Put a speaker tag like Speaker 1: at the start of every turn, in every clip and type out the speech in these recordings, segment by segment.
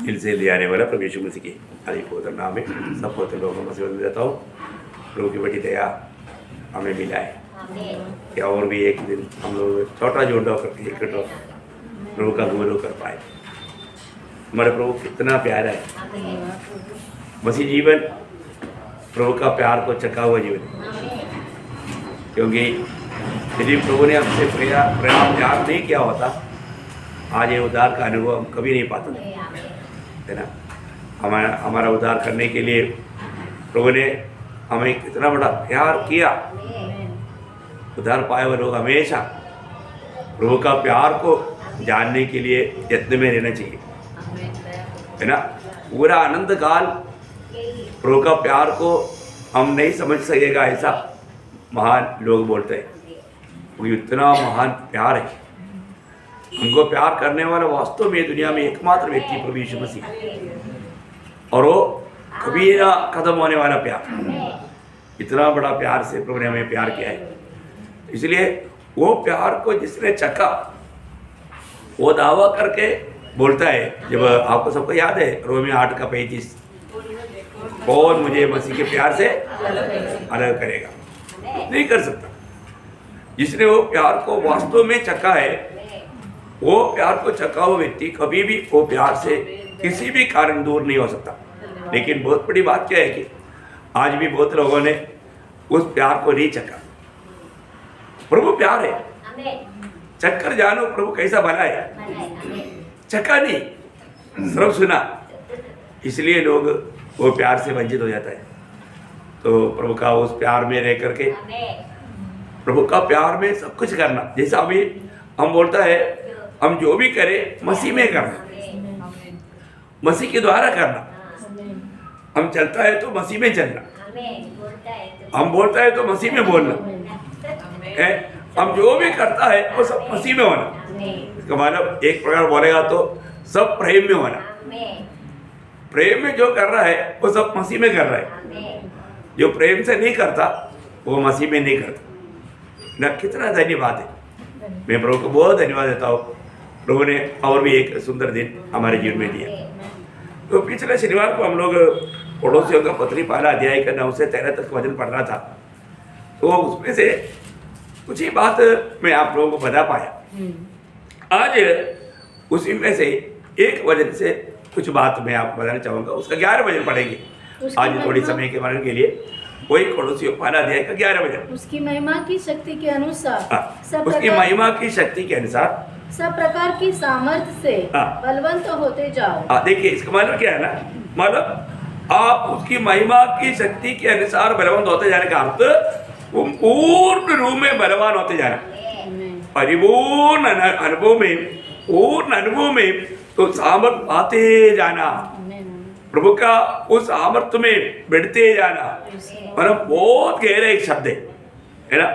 Speaker 1: दिल से ले आने वाला प्रभु यीशु मसीह के हरि पवित्र नाम में सब पवित्र लोगों में से देता हूँ। प्रभु की बड़ी दया हमें मिला है कि और भी एक दिन हम लोग छोटा जोड़ा करके इकट्ठा प्रभु का गौरव कर पाए। हमारे प्रभु कितना प्यारा है। मसीह जीवन प्रभु का प्यार को चखा हुआ जीवन, क्योंकि यदि प्रभु ने हमसे प्यार प्यार नहीं किया होता आज ये उद्धार का अनुभव हम कभी नहीं पाते, है ना। हमारा उद्धार करने के लिए प्रभु ने हमें कितना बड़ा प्यार किया। उद्धार पाए हुए लोग हमेशा प्रभु का प्यार को जानने के लिए यत्न में रहना चाहिए, है ना। पूरा आनंद काल प्रभु का प्यार को हम नहीं समझ सकेगा ऐसा महान लोग बोलते हैं। वो इतना महान प्यार है। हमको प्यार करने वाला वास्तव में दुनिया में एकमात्र व्यक्ति प्रभु यीशु मसीह, और वो कभी ना खत्म होने वाला प्यार। इतना बड़ा प्यार से प्रभु ने हमें प्यार किया है। इसलिए वो प्यार को जिसने चखा वो दावा करके बोलता है, जब आपको सबको याद है रोमी 8:35, कौन मुझे मसीह के प्यार से अलग करेगा? नहीं कर सकता। जिसने वो प्यार को वास्तव में चखा है, वो प्यार को चखा हुआ व्यक्ति कभी भी वो प्यार से किसी भी कारण दूर नहीं हो सकता। लेकिन बहुत बड़ी बात क्या है कि आज भी बहुत लोगों ने उस प्यार को नहीं चखा। प्रभु प्यार है, चक्कर जानो प्रभु कैसा भला है। चखा नहीं, सिर्फ सुना, इसलिए लोग वो प्यार से वंचित हो जाता है। तो प्रभु का उस प्यार में रह करके प्रभु का प्यार में सब कुछ करना, जैसा अभी हम बोलता है हम जो भी करें मसीह में करना, मसीह के द्वारा करना। हम चलता है तो मसीह में चलना, हम बोलता है तो मसीह में बोलना है। हम जो भी करता है वो सब मसीह में होना। इसका मतलब एक प्रकार बोलेगा तो सब प्रेम में होना। प्रेम में जो कर रहा है वो सब मसीह में कर रहा है। जो प्रेम से नहीं करता वो मसीह में नहीं करता ना। कितना धन्यवाद है। मैं प्रभु को बहुत धन्यवाद देता हूँ। प्रभु ने और भी एक सुंदर दिन हमारे जीवन में दिया। तो पिछले शनिवार को हम लोग पड़ोसियों का पत्री 1 अध्याय का 9 से 13 तक वचन पढ़ रहा था। तो उसमें से कुछ ही बात मैं आप लोगों को बता पाया। आज उसी में से एक वचन से कुछ बात मैं आपको बताना चाहूँगा। उसका 11 वचन पढ़ेंगे आज थोड़ी समय के वचन के लिए। वही पड़ोसियों 1 अध्याय का 11 वचन।
Speaker 2: उसकी महिमा की शक्ति के अनुसार
Speaker 1: उसकी महिमा की शक्ति के अनुसार
Speaker 2: सब प्रकार की सामर्थ्य से बलवंत होते जाओ।
Speaker 1: देखिए इसका मतलब क्या है ना, मतलब आप उसकी महिमा की शक्ति के अनुसार बलवंत होते जाने का अर्थ वो पूर्ण रूप में बलवान होते जाना, परिपूर्ण अनुभव में, पूर्ण अनुभव में तो सामर्थ पाते जाना, प्रभु का उस सामर्थ्य में बढ़ते जाना। मतलब बहुत गहरा एक शब्द है ना।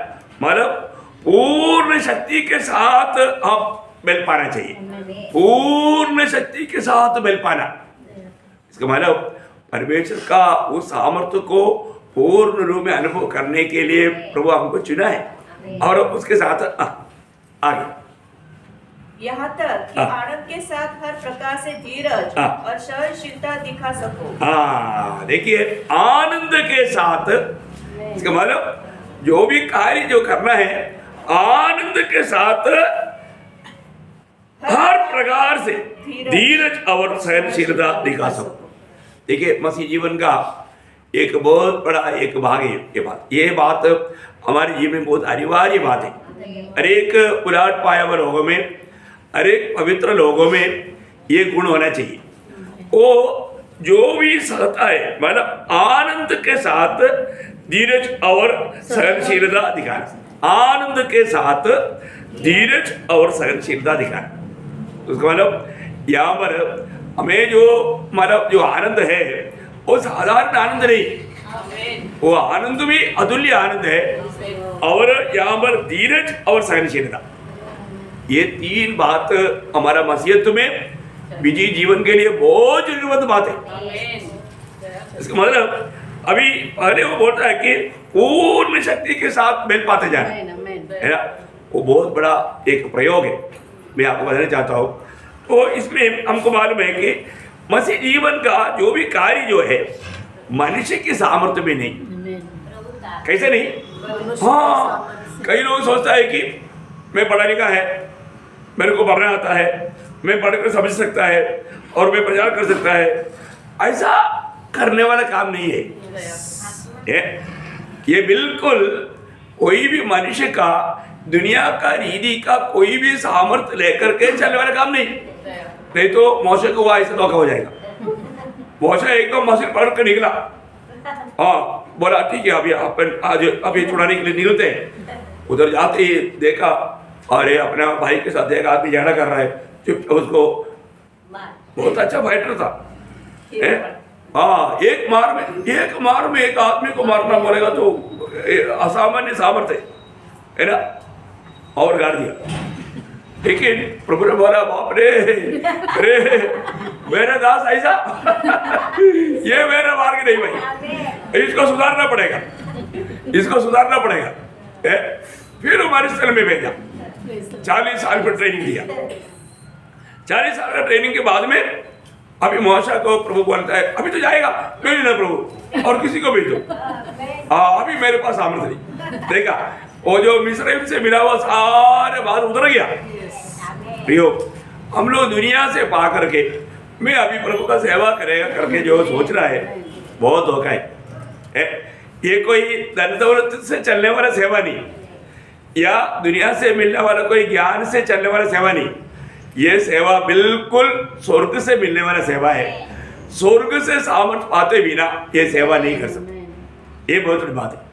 Speaker 1: मतलब पूर्ण शक्ति के साथ हम मिल पाना चाहिए, पूर्ण शक्ति के साथ मिल पाना। इसका मतलब परमेश्वर का उस सामर्थ्य को पूर्ण रूप में अनुभव करने के लिए प्रभु हमको चुना है। और उसके साथ आगे
Speaker 3: यहाँ तक कि आनंद के साथ हर प्रकार से धीरज और सहनशीलता दिखा सको।
Speaker 1: देखिए आनंद के साथ, इसका मतलब जो भी कार्य जो करना है आनंद के साथ हर प्रकार से धीरज और सहनशीलता दिखा सको। देखिए मसीह जीवन का एक बहुत बड़ा एक भाग है ये बात हमारे जीवन में बहुत अनिवार्य बात है। हर एक उलाट पाया हुआ लोगों में, हर एक पवित्र लोगों में ये गुण होना चाहिए। वो जो भी सहता है मतलब आनंद के साथ धीरज और सहनशीलता दिखाना, आनंद के साथ धीरज और सहनशीलता दिखाना। तो उसका मतलब यहाँ पर हमें जो मतलब जो आनंद है वो साधारण आनंद नहीं, वो आनंद भी अतुल्य आनंद है। और यहाँ पर धीरज और सहनशीलता, ये 3 बात हमारा मसीहत में विजयी जीवन के लिए बहुत जरूरत बात है। इसका मतलब अभी पहले वो बोलता है कि पूर्ण शक्ति के साथ मिल पाते जाना, है ना। वो बहुत बड़ा एक प्रयोग है, मैं आपको बताना चाहता हूँ। तो इसमें हमको मालूम है कि मसीह जीवन का जो भी कार्य जो है मनुष्य की सामर्थ्य में नहीं।
Speaker 2: आमेन।
Speaker 1: कैसे नहीं? हाँ, कई लोग सोचता है कि मैं पढ़ा लिखा है, मेरे को पढ़ना आता है, मैं पढ़कर समझ सकता है और मैं प्रचार कर सकता है। ऐसा करने वाला काम नहीं है। ये बिल्कुल कोई भी मनुष्य का दुनिया का रीति का कोई भी सामर्थ्य लेकर के चलने वाला काम नहीं तो मौसे को ऐसा धोखा हो जाएगा। मौसा एकदम मौसे पढ़ कर निकला, हाँ बोला ठीक है अभी अपन आज अभी छुड़ाने के लिए निकलते हैं। उधर जाते ही देखा अरे अपने भाई के साथ एक आदमी झगड़ा कर रहा है, चुप उसको, बहुत अच्छा फाइटर था। हाँ, एक मार में एक आदमी को मारना बोलेगा तो असामान्य सामर्थ्य है ना, और गाड़ दिया। लेकिन प्रभु ने बोला बाप रे मेरा दास ऐसा ये मेरा मार्ग नहीं भाई, इसको सुधारना पड़ेगा। फिर हमारे स्थल में भेजा, 40 साल पर ट्रेनिंग दिया। 40 साल का ट्रेनिंग के बाद में अभी मौसा को प्रभु बोलता है अभी तो जाएगा, भेज ना प्रभु और किसी को भेजो। हाँ, अभी मेरे पास सामर्थ्य नहीं। देखा वो जो मिस्र से मिला हुआ सारे बात उतर गया। प्रियो, हम लोग दुनिया से पा करके मैं अभी प्रभु का सेवा करेगा करके जो सोच रहा है बहुत धोखा है। ये कोई धन दौलत से चलने वाला सेवा नहीं, या दुनिया से मिलने वाला कोई ज्ञान से चलने वाला सेवा नहीं। ये सेवा बिल्कुल स्वर्ग से मिलने वाला सेवा है। स्वर्ग से सामर्थ्य पाते बिना ये सेवा नहीं कर सकते। ये बहुत बड़ी बात है।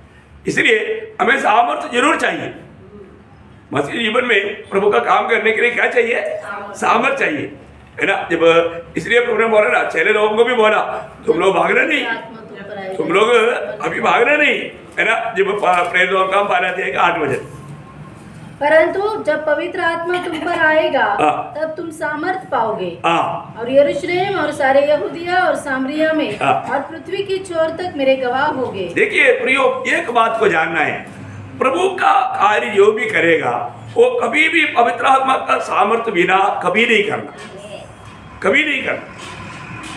Speaker 1: इसलिए हमें सामर्थ्य जरूर चाहिए। मसीह जीवन में प्रभु का काम करने के लिए क्या चाहिए? सामर्थ्य चाहिए, है ना। जब इसलिए प्रभु ने बोला ना, चेले लोगों को भी बोला तुम लोग भागना नहीं, तुम लोग अभी भागना नहीं, है ना। जब प्रेरित लोगों का काम पाना दिया 8 बजे,
Speaker 2: परंतु जब पवित्र आत्मा तुम पर आएगा तब तुम सामर्थ पाओगे और यरूशलेम और सारे यहूदिया और सामरिया में और पृथ्वी की छोर तक मेरे गवाह होगे।
Speaker 1: देखिए प्रियो, एक बात को जानना है, प्रभु का कार्य जो भी करेगा वो कभी भी पवित्र आत्मा का सामर्थ्य बिना कभी नहीं करना,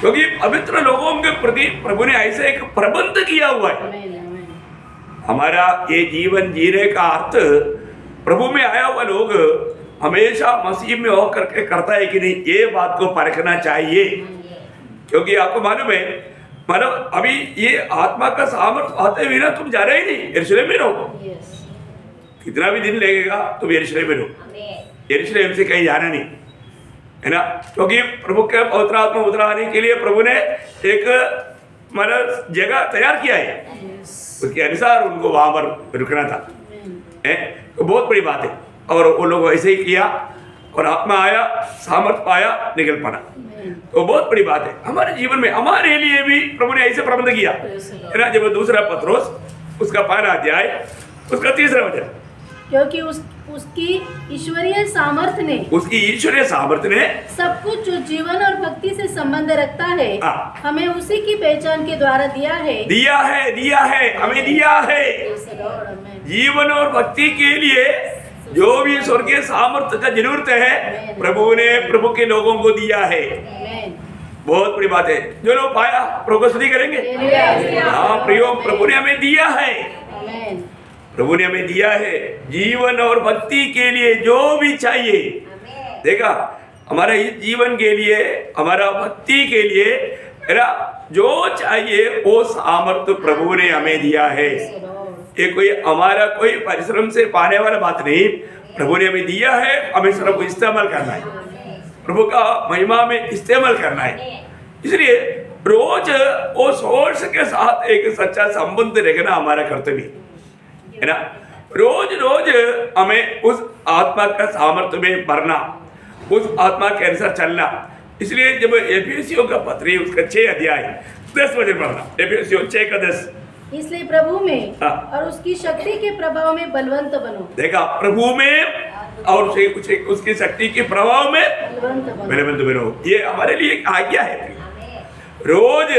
Speaker 1: क्योंकि पवित्र लोगों के प्रति प्रभु ने ऐसे एक प्रबंध किया हुआ है। हमारा ये जीवन जीने का अर्थ प्रभु में आया हुआ लोग हमेशा मसीह में होकर के करता है कि नहीं, ये बात को परखना चाहिए। क्योंकि आपको मालूम है, मतलब अभी ये आत्मा का सामर्थ्य आते बिना तुम जा रहे ही नहीं, यरूशलेम में रहो। कितना भी दिन लगेगा तुम यरूशलेम में रहो, यरूशलेम से कहीं जाना नहीं, है ना। क्योंकि प्रभु के पवित्र आत्मा उतर आने के लिए प्रभु ने एक मतलब जगह तैयार किया है, उसके अनुसार उनको वहां पर रुकना था। तो बहुत बड़ी बात है। और वो लोग ऐसे ही किया और आत्मा आया, सामर्थ्य पाया, निकल पड़ा। तो बहुत बड़ी बात है हमारे जीवन में, हमारे लिए भी प्रभु ने ऐसे प्रबंध किया, है ना। जब 2 पत्रोस उसका 5वां अध्याय उसका 3रा वचन,
Speaker 2: क्योंकि उसकी ईश्वरीय सामर्थ्य ने सब कुछ जो जीवन और भक्ति से संबंध रखता है हमें उसी की पहचान के द्वारा दिया है, हमें दिया है। जीवन और भक्ति के लिए जो भी स्वर्गीय सामर्थ्य का जरूरत है प्रभु ने प्रभु के लोगों को दिया है। बहुत बड़ी बात है। जो लोग पाया प्रभु को स्तुति करेंगे। हाँ प्रियो, प्रभु ने हमें दिया है, प्रभु ने हमें दिया है जीवन और भक्ति के लिए जो भी चाहिए। देखा, हमारा इस जीवन के लिए, हमारा भक्ति के लिए, है ना, जो चाहिए वो सामर्थ्य प्रभु ने हमें दिया है। ये कोई हमारा कोई परिश्रम से पाने वाला बात नहीं, प्रभु ने हमें दिया है। हमें सिर्फ को इस्तेमाल करना है, प्रभु का महिमा में इस्तेमाल करना है। इसलिए रोज वो सोर्स के साथ एक सच्चा संबंध रखना हमारा कर्तव्य है ना। रोज हमें उस आत्मा का सामर्थ्य में भरना, उस आत्मा के अनुसार चलना। इसलिए जब एफेसियों का पत्री उसका 6 अध्याय 10 वचन पढ़ना, एफेसियों 6:10, इसलिए प्रभु में और उसकी शक्ति के प्रभाव में बलवंत बनो।
Speaker 1: देखा, प्रभु में और उसकी शक्ति के प्रभाव में बलवंत बनो। ये हमारे लिए एक आज्ञा है। रोज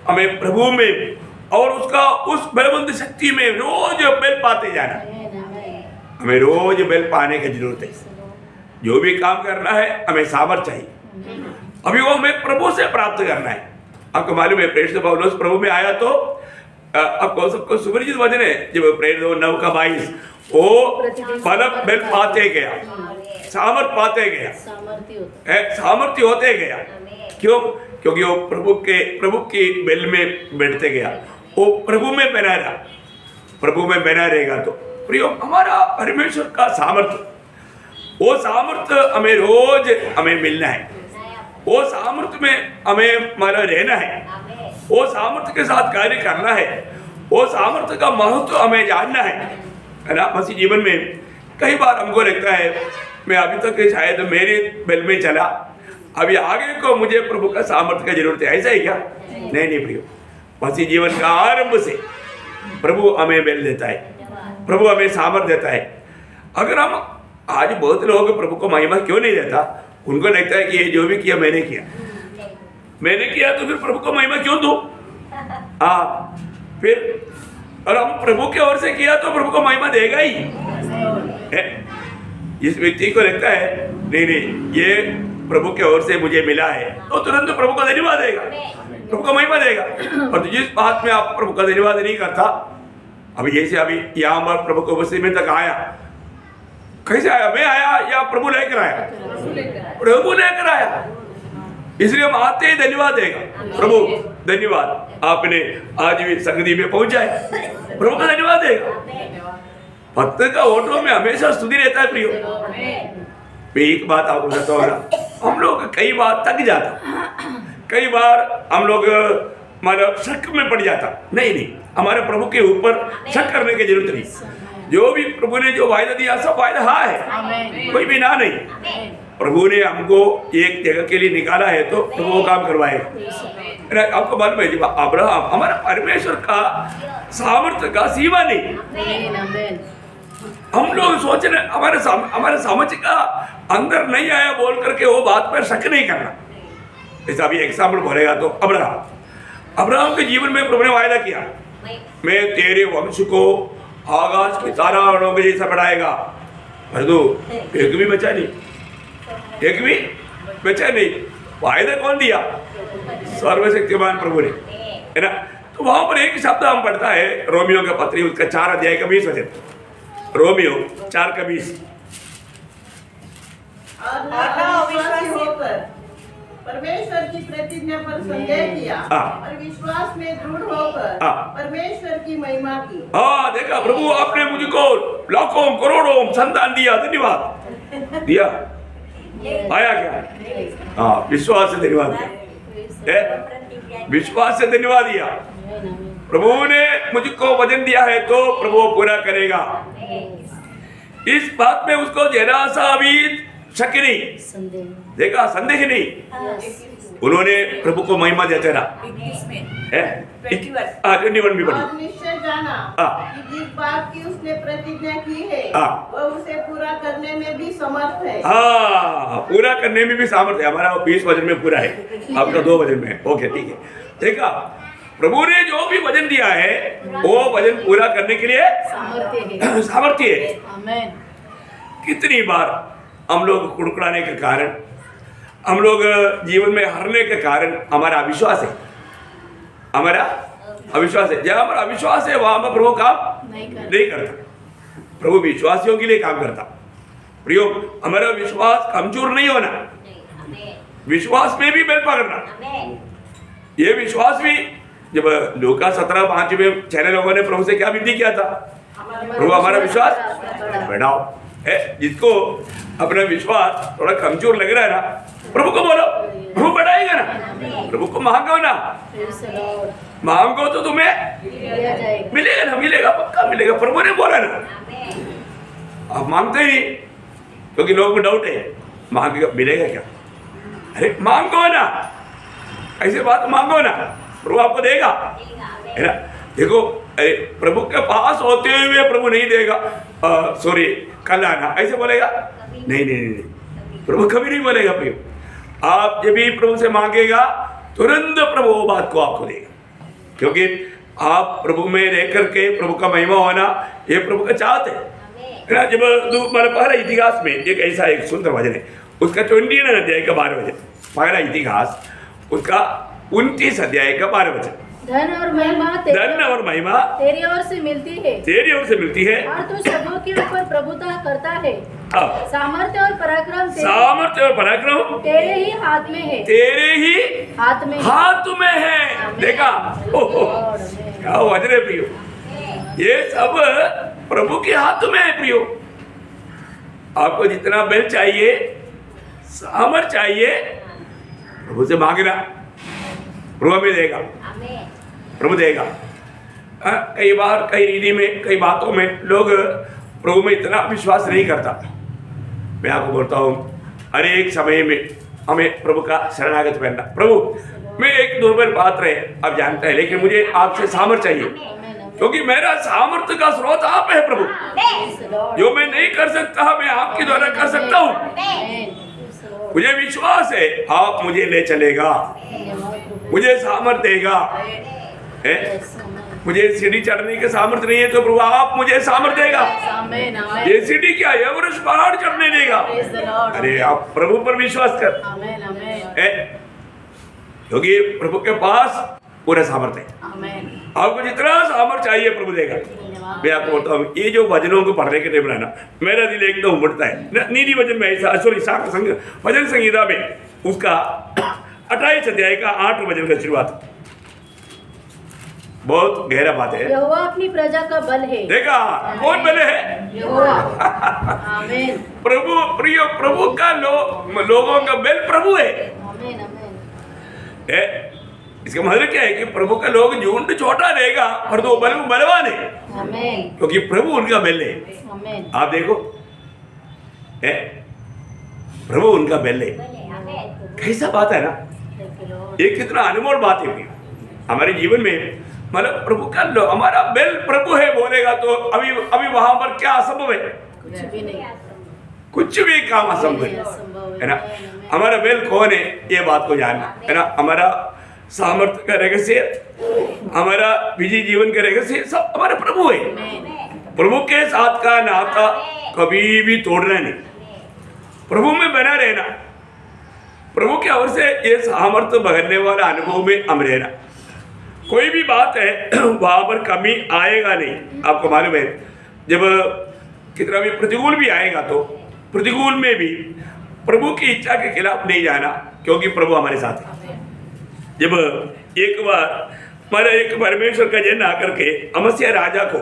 Speaker 1: हमें प्रभु में और उसका उस बलवंत शक्ति में रोज बल पाते जाना। हमें रोज बल पाने की जरूरत है। जो भी काम करना है हमें सामर्थ्य चाहिए, अभी वो हमें प्रभु से प्राप्त करना है। आपको मालूम है प्रेरित पौलुस प्रभु में आया तो आपको सबको सुपरिचित वचन है, जब प्रेरित 9:22 वो फल बल पाते गया, सामर्थ पाते गया, सामर्थ्य होते गया। क्यों? क्योंकि वो प्रभु की बेल में बैठते गया, वो प्रभु में बना रहा, प्रभु में बना रहेगा। तो प्रियो हमारा परमेश्वर का सामर्थ्य, वो सामर्थ्य हमें रोज हमें मिलना है, वो सामर्थ्य में हमें हमारा रहना है, वो सामर्थ्य के साथ कार्य करना है, वो सामर्थ्य का महत्व हमें जानना है ना। मसीह जीवन में कई बार हमको लगता है मैं अभी तक शायद मेरे बेल में चला, अभी आगे को मुझे प्रभु का सामर्थ्य की जरूरत है, ऐसा है क्या? नहीं प्रियो, मसीह जीवन का आरंभ से प्रभु हमें बेल देता है, प्रभु हमें सामर्थ्य देता है। अगर हम आज बहुत लोग प्रभु को महिमा क्यों नहीं देता, उनको लगता है कि ये जो भी किया मैंने किया तो फिर प्रभु को महिमा क्यों दूं? फिर और हम प्रभु की ओर से किया तो प्रभु को महिमा देगा ही। इस व्यक्ति को लगता है नहीं ये प्रभु की ओर से मुझे मिला है, तो तुरंत प्रभु को धन्यवाद देगा, प्रभु को महिमा देगा। और जिस बात में आप प्रभु का धन्यवाद नहीं करता, अभी जैसे अभी यहाँ पर प्रभु को मसीह में तक आया, कैसे आया? मैं आया या प्रभु लेकर आया? प्रभु लेकर आया, इसलिए हम आते ही धन्यवाद देगा, प्रभु धन्यवाद आपने आज भी संगति में पहुंचाए, प्रभु का धन्यवाद देगा। भक्त का ऑटो में हमेशा स्तुति रहता है प्रियो। मैं एक बात आपको बताता हूँ ना, हम लोग कई बार थक जाता, कई बार हम लोग मतलब शक में पड़ जाता। नहीं, हमारे प्रभु के ऊपर शक करने की जरूरत नहीं। जो भी प्रभु ने जो वायदा दिया सब वायदा हाँ है, कोई भी ना नहीं। प्रभु ने हमको एक जगह के लिए निकाला है तो प्रभु वो काम करवाएगा। आपको मालूम है जब अब्राहम, हमारा परमेश्वर का सामर्थ्य का सीमा नहीं। हम लोग सोच रहे हमारे समझ का अंदर नहीं आया बोल करके वो बात पर शक नहीं करना। जैसे अभी एग्जाम्पल बोलेगा तो अब्राहम के जीवन में प्रभु ने वायदा किया, मैं तेरे वंश को आकाश की ताराओं के जैसा बढ़ाएगा। परंतु एक भी बचा नहीं। वायदा कौन दिया? सर्वशक्तिमान प्रभु ने, है ना। तो वहां पर एक शब्द हम पढ़ता है रोमियो का पत्री, उसका 4 अध्याय का 20 वचन, रोमियो 4 का 20।
Speaker 4: परमेश्वर की प्रतिज्ञा पर संदेह किया और विश्वास में दृढ़ होकर परमेश्वर की महिमा की।
Speaker 1: देखा, प्रभु आपने मुझको लाखों करोड़ों संतान दिया, धन्यवाद दिया। आया क्या? विश्वास से धन्यवाद दिया, विश्वास से धन्यवाद दिया। प्रभु ने मुझको वचन दिया है तो प्रभु पूरा करेगा। इस बात में उसको जरा सा भी शक नहीं, देखा, संदेह नहीं। उन्होंने प्रभु को महिमा देते रहा। 21 भी पढ़ी।
Speaker 4: निश्चय जाना कि जिस बात की उसने प्रतिज्ञा की है वह उसे पूरा करने में भी समर्थ है।
Speaker 1: पूरा करने में भी सामर्थ है। हमारा 20 वचन में पूरा है, आपका 2 वचन में। ओके, ठीक है। देखा, प्रभु ने जो भी वचन दिया है वो वचन पूरा करने के लिए सामर्थ्य है। कितनी बार हम लोग कुड़कुड़ाने के कारण, हम लोग जीवन में हारने के कारण हमारा अविश्वास है, हमारा अविश्वास है। जहाँ हमारा अविश्वास है वहां पर प्रभु काम नहीं करता, प्रभु विश्वासियों के लिए काम करता। प्रियो, हमारा विश्वास कमजोर नहीं होना, विश्वास में भी बल पकड़ना। ये विश्वास भी, जब लूका 17:5 में 6 लोगों ने प्रभु से क्या विनती किया था? प्रभु हमारा विश्वास बढ़ाओ। जिसको अपना विश्वास थोड़ा कमजोर लग रहा है ना, प्रभु को बोलो, प्रभु बढ़ाएगा ना। प्रभु को मांगो ना, मांगो तो तुम्हें मिलेगा ना, मिलेगा, पक्का मिलेगा। प्रभु ने बोला ना, आप मांगते ही नहीं क्योंकि लोगों को डाउट है, मांगेगा मिलेगा क्या? अरे मांगो ना, ऐसे बात मांगो ना, प्रभु आपको देगा, है ना। देखो, अरे प्रभु के पास होते हुए प्रभु नहीं देगा, सॉरी कल आना, ऐसे बोलेगा? नहीं, प्रभु कभी नहीं बोलेगा। प्रभु आप जब भी प्रभु से मांगेगा तुरंत प्रभु वो बात को आपको देगा, क्योंकि आप प्रभु में रह करके प्रभु का महिमा होना ये प्रभु का चाहते है ना। जब पहले इतिहास में एक ऐसा एक सुंदर वचन है, उसका 29 अध्याय का 12 वचन, पहला इतिहास उसका 29 अध्याय का 12 वचन।
Speaker 2: धन और महिमा तेरी ओर से मिलती है और तू सबों के ऊपर प्रभुता करता है। सामर्थ्य और पराक्रम तेरे ही हाथ में है,
Speaker 1: हाथ में है। देखा क्या वजन है प्रियो, ये सब प्रभु के हाथ में है प्रियो। आपको जितना बल चाहिए, सामर्थ चाहिए, प्रभु से मांगना, प्रभु में देगा, प्रभु देगा। कई बार कई रीति में, कई बातों में लोग प्रभु में इतना विश्वास नहीं करता। मैं आपको बोलता हूँ, हर एक समय में हमें प्रभु का शरणागत बनना। प्रभु मैं एक दुर्बल पात्र है, आप जानते हैं, लेकिन मुझे आपसे सामर्थ चाहिए, क्योंकि मेरा सामर्थ्य का स्रोत आप है प्रभु। जो मैं नहीं कर सकता मैं आपके द्वारा कर सकता हूँ। मुझे विश्वास है आप मुझे ले चलेगा, मुझे सामर्थ देगा। मुझे सीढ़ी चढ़ने के सामर्थ्य नहीं है तो प्रभु आप मुझे सामर्थ देगा। ये सीढ़ी क्या है, एवरेस्ट पहाड़ चढ़ने देगा। अरे आप प्रभु पर विश्वास कर, क्योंकि प्रभु के पास पूरा सामर्थ्य है। आपको जितना सामर्थ्य चाहिए प्रभु देगा। मैं आपको बोलता हूँ, ये जो भजनों को पढ़ने के टाइम ना मेरा दिल एकदम उमड़ता है। नीति वचन में ऐसा, सॉरी भजन संहिता में उसका 28 अध्याय का 8 वचन का शुरुआत, बहुत गहरा बात है।
Speaker 2: यहोवा अपनी प्रजा का बल है।
Speaker 1: देखा कौन बल है?
Speaker 2: यहोवा। आमीन।
Speaker 1: प्रभु प्रिय, प्रभु का लोगों का बल प्रभु है।
Speaker 2: आमीन आमीन।
Speaker 1: इसका मतलब क्या है कि प्रभु का लोग झुंड छोटा रहेगा और तो बलवान है, क्योंकि प्रभु उनका बल है। आप देखो प्रभु उनका बल है। कैसा बात है ना, ये कितना अनमोल बात है हमारे जीवन में। मतलब प्रभु का हमारा बेल प्रभु है बोलेगा तो अभी वहां पर क्या असंभव है? कुछ भी काम असंभव है ना। हमारा बेल कौन है ये बात को जानना है ना। हमारा सामर्थ्य का रहस्य, हमारा विजय जीवन का रहस्य सब हमारा प्रभु है। प्रभु के साथ का नाता कभी भी तोड़ना नहीं, प्रभु में बना रहना, प्रभु की ओर से ये सामर्थ्य बगलने वाला अनुभव में हम रहना। कोई भी बात है वहां पर कमी आएगा नहीं। आपको मालूम है, जब कितना भी प्रतिकूल भी आएगा तो प्रतिकूल में भी प्रभु की इच्छा के खिलाफ नहीं जाना, क्योंकि प्रभु हमारे साथ है। जब एक बार हमारा एक परमेश्वर का जन आकर के अमस्या राजा को,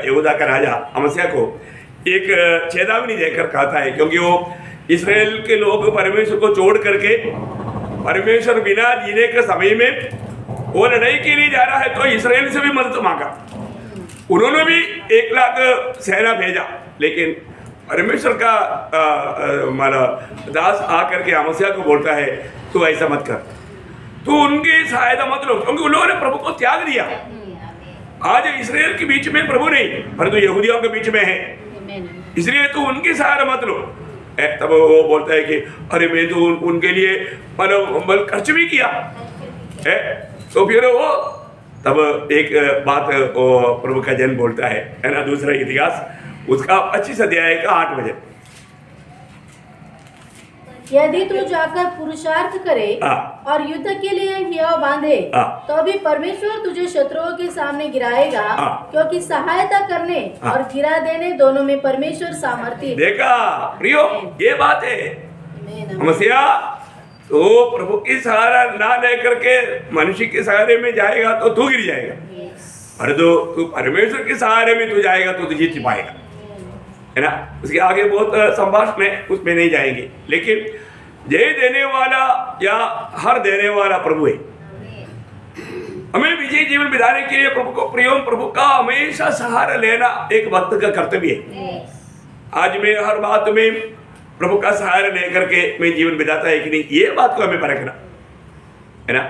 Speaker 1: यहूदा का राजा अमस्या को एक चेतावनी देकर कहता है, क्योंकि वो इस्राएल के लोग परमेश्वर को छोड़ करके परमेश्वर बिना जीने के समय में वो लड़ाई के लिए जा रहा है, तो इस्राएल से भी मदद मांगा। उन्होंने भी 1 लाख सेना भेजा, लेकिन परमेश्वर का हमारा दास आकर के अमस्या को बोलता है तू ऐसा मत कर, तू उनकी सहायता मत लो, क्योंकि उन लोगों ने प्रभु को त्याग दिया। आज इस्राएल के बीच में प्रभु नहीं, परंतु यहूदियों के बीच में है, इसलिए तू उनकी सहायता मत लो। तब वो बोलता है कि अरे मैं तो उनके लिए बल खर्च भी किया है। तो फिर वो तब एक बात वो प्रभु का जन बोलता है ना, दूसरा इतिहास उसका 25 अध्याय का 8 बजे,
Speaker 2: यदि तू जाकर पुरुषार्थ करे और युद्ध के लिए हियाव बांधे तो भी परमेश्वर तुझे शत्रुओं के सामने गिराएगा, क्योंकि सहायता करने और गिरा देने दोनों में परमेश्वर सामर्थ्य। देखा
Speaker 1: प्रियो, ये बात है। मसीहा तो प्रभु की सहारा ना लेकर के मनुष्य के सहारे में जाएगा तो तू गिर जाएगा, और तो तू परमेश्वर के सहारे में तू जाएगा तो तू जीत पाएगा, है ना। उसके आगे बहुत संभाषण है, उसमें नहीं जाएंगे, लेकिन जय देने वाला या हर देने वाला प्रभु है। हमें विजय जीवन बिताने के लिए प्रभु को प्रिय, प्रभु का हमेशा सहारा लेना एक भक्त का कर्तव्य है। आज मैं हर बात में प्रभु का सहारा लेकर के मैं जीवन बिताता है कि नहीं, ये बात को हमें परखना है ना।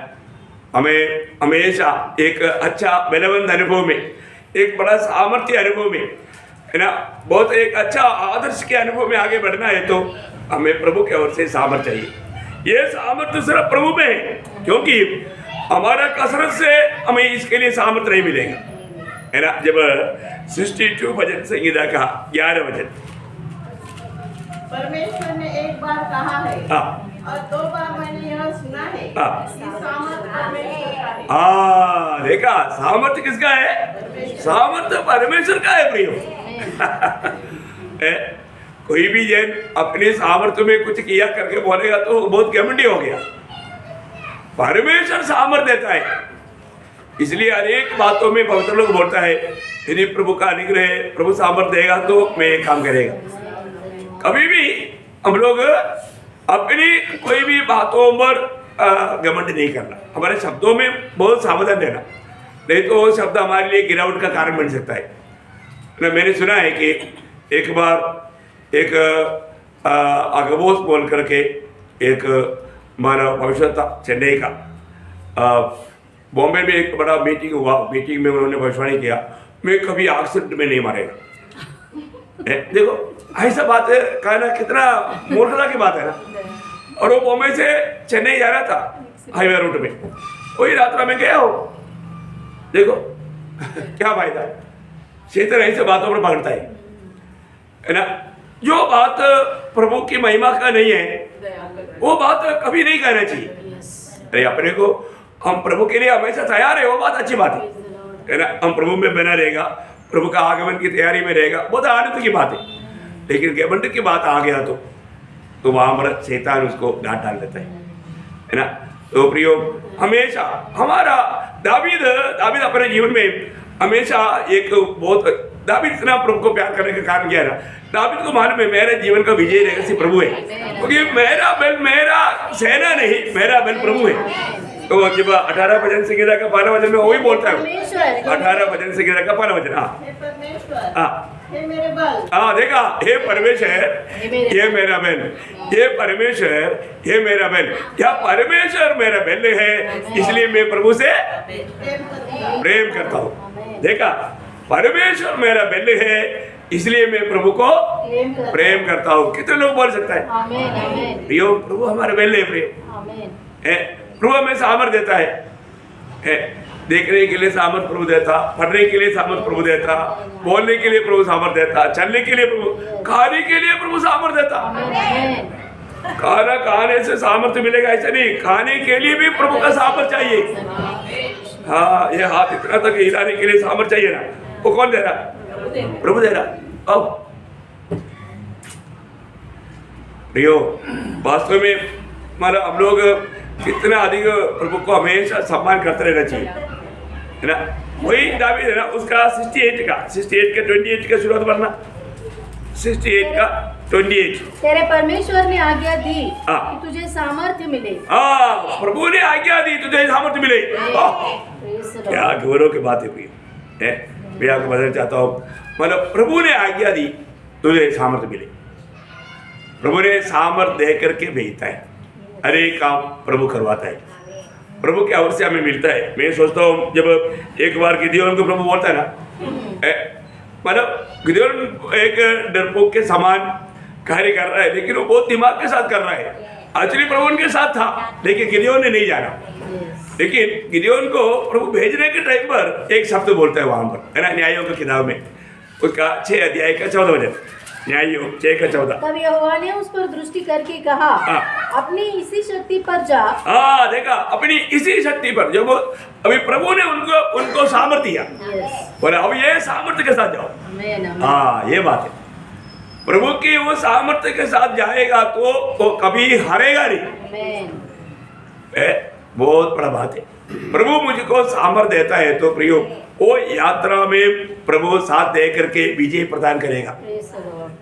Speaker 1: हमें हमेशा एक अच्छा बलवंत अनुभव में, एक बड़ा सामर्थ्य अनुभव में, है ना, बहुत एक अच्छा आदर्श के अनुभव में आगे बढ़ना है तो हमें प्रभु की ओर से सामर्थ्य चाहिए। ये सामर्थ्य सिर्फ प्रभु में है, क्योंकि हमारा कसरत से हमें इसके लिए सामर्थ्य नहीं मिलेगा, है ना। जब 62 भजन संहिता का 11 वचन,
Speaker 4: परमेश्वर ने एक बार कहा है और 2 बार मैंने यह सुना है
Speaker 1: हाँ।
Speaker 4: कि सामर्थ परमेश्वर का है।
Speaker 1: देखा, सामर्थ्य किसका है? सामर्थ्य परमेश्वर का है प्रियो। कोई भी जैन अपने सामर्थ्य में कुछ किया करके बोलेगा तो बहुत घमंडी हो गया। परमेश्वर सामर्थ्य देता है, इसलिए अनेक बातों में पवित्र लोग बोलता है यदि प्रभु का अनुग्रह है, प्रभु सामर्थ्य देगा तो मैं ये काम करेगा। कभी भी हम लोग अपनी कोई भी बातों पर घमंड नहीं करना, हमारे शब्दों में बहुत सावधान रहना, नहीं तो वो शब्द हमारे लिए गिरावट का कारण बन सकता है ना। मैंने सुना है कि एक बार एक अगबोस बोल करके एक हमारा भविष्य था चेन्नई का, बॉम्बे में एक बड़ा मीटिंग हुआ, मीटिंग में उन्होंने भविष्यवाणी किया मैं कभी एक्सीडेंट में नहीं मरेगा। देखो ऐसा बात है, कहना कितना मूर्खता की बात है ना। और वो बॉम्बे से चेन्नई जा रहा था हाईवे रूट में, वही रात्रा में गया हो। देखो क्या फायदा, क्षेत्र ऐसे बातों पर भागता है ना। जो बात प्रभु की महिमा का नहीं है वो बात कभी नहीं कहना चाहिए। अरे अपने को हम प्रभु के लिए हमेशा तैयार है, वो बात अच्छी बात है ना। हम प्रभु में बना रहेगा, प्रभु का आगमन की तैयारी में रहेगा, बहुत आनंद की बात है। लेकिन घमंड की बात आ गया तो वहां पर शैतान उसको डांट डाल देता है ना। तो प्रियो, हमेशा हमारा दावीद अपने जीवन में हमेशा एक बहुत, दावीद इतना प्रभु को प्यार करने का कारण क्या है ना, दावीद को मालूम है मेरे जीवन का विजय रहस्य प्रभु है, क्योंकि मेरा बल मेरा सेना नहीं, मेरा बल प्रभु है। तो जब 18 भजन संगीता का 12 वचन में वही बोलता है, 18 भजन संगीता का 12 वचन।
Speaker 4: हे परमेश्वर,
Speaker 1: हाँ
Speaker 4: हे मेरे बल।
Speaker 1: देखा, हे परमेश्वर ये मेरा बल, ये परमेश्वर ये मेरा बल, या परमेश्वर मेरा बल है, इसलिए मैं प्रभु से प्रेम करता हूँ। देखा, परमेश्वर मेरा बल है इसलिए मैं प्रभु को प्रेम करता हूँ। कितने लोग बोल सकता है प्रियो, प्रभु हमारे बल है प्रियो है। प्रभु हमें सामर्थ्य देता है, देखने के लिए सामर्थ्य प्रभु देता, पढ़ने के लिए सामर्थ्य प्रभु देता, बोलने के लिए प्रभु सामर्थ्य देता, चलने के लिए प्रभु, खाने के लिए प्रभु सामर्थ्य देता। खाना खाने से सामर्थ्य मिलेगा ऐसा नहीं, खाने के लिए भी प्रभु का सामर्थ्य चाहिए। हाँ, ये हाथ इतना तक हिलाने के लिए सामर्थ्य चाहिए ना, वो कौन दे रहा? प्रभु दे रहा। अब प्रियो, वास्तव में हमारा हम लोग कितना अधिक प्रभु को हमेशा सम्मान करते रहना चाहिए, है ना। वही दावीद है ना, उसका 68 का 28 का शुरुआत करना, 68 का 28।
Speaker 2: तेरे परमेश्वर ने आज्ञा दी कि तुझे सामर्थ्य मिले।
Speaker 1: प्रभु ने आज्ञा दी तुझे सामर्थ्य मिले। क्या गौरव की बात है प्रिय, मैं आपको बताना चाहता हूँ, मतलब प्रभु ने आज्ञा दी तुझे सामर्थ्य मिले। प्रभु ने सामर्थ्य दे करके भेजता है, हर एक काम प्रभु करवाता है, प्रभु के अवश्य हमें मिलता है। मैं सोचता हूँ जब एक बार गिदोन को प्रभु बोलता है ना, मतलब गिदोन एक डरपोक के समान कार्य कर रहा है, लेकिन वो बहुत दिमाग के साथ कर रहा है। एक्चुअली प्रभु उनके साथ था, लेकिन गिदोन ने नहीं जाना। लेकिन गिदोन को प्रभु भेजने के टाइम पर एक शब्द बोलता है वहां पर, है ना, न्यायों की किताब में उसका 6 अध्याय का 14 वचन, न्यायों 6 का 14।
Speaker 2: तब यहोवा ने उस पर दृष्टि करके कहा, अपनी इसी शक्ति पर जा।
Speaker 1: देखा, अपनी इसी शक्ति पर। जब अभी प्रभु ने उनको सामर्थ्य दिया, बोला अब ये सामर्थ्य के साथ जाओ। ये बात है, प्रभु की वो सामर्थ्य के साथ जाएगा तो वो कभी हारेगा नहीं। बहुत बड़ा बात है, प्रभु मुझको सामर्थ्य देता है तो प्रियो, वो यात्रा में प्रभु साथ दे करके विजय प्रदान करेगा,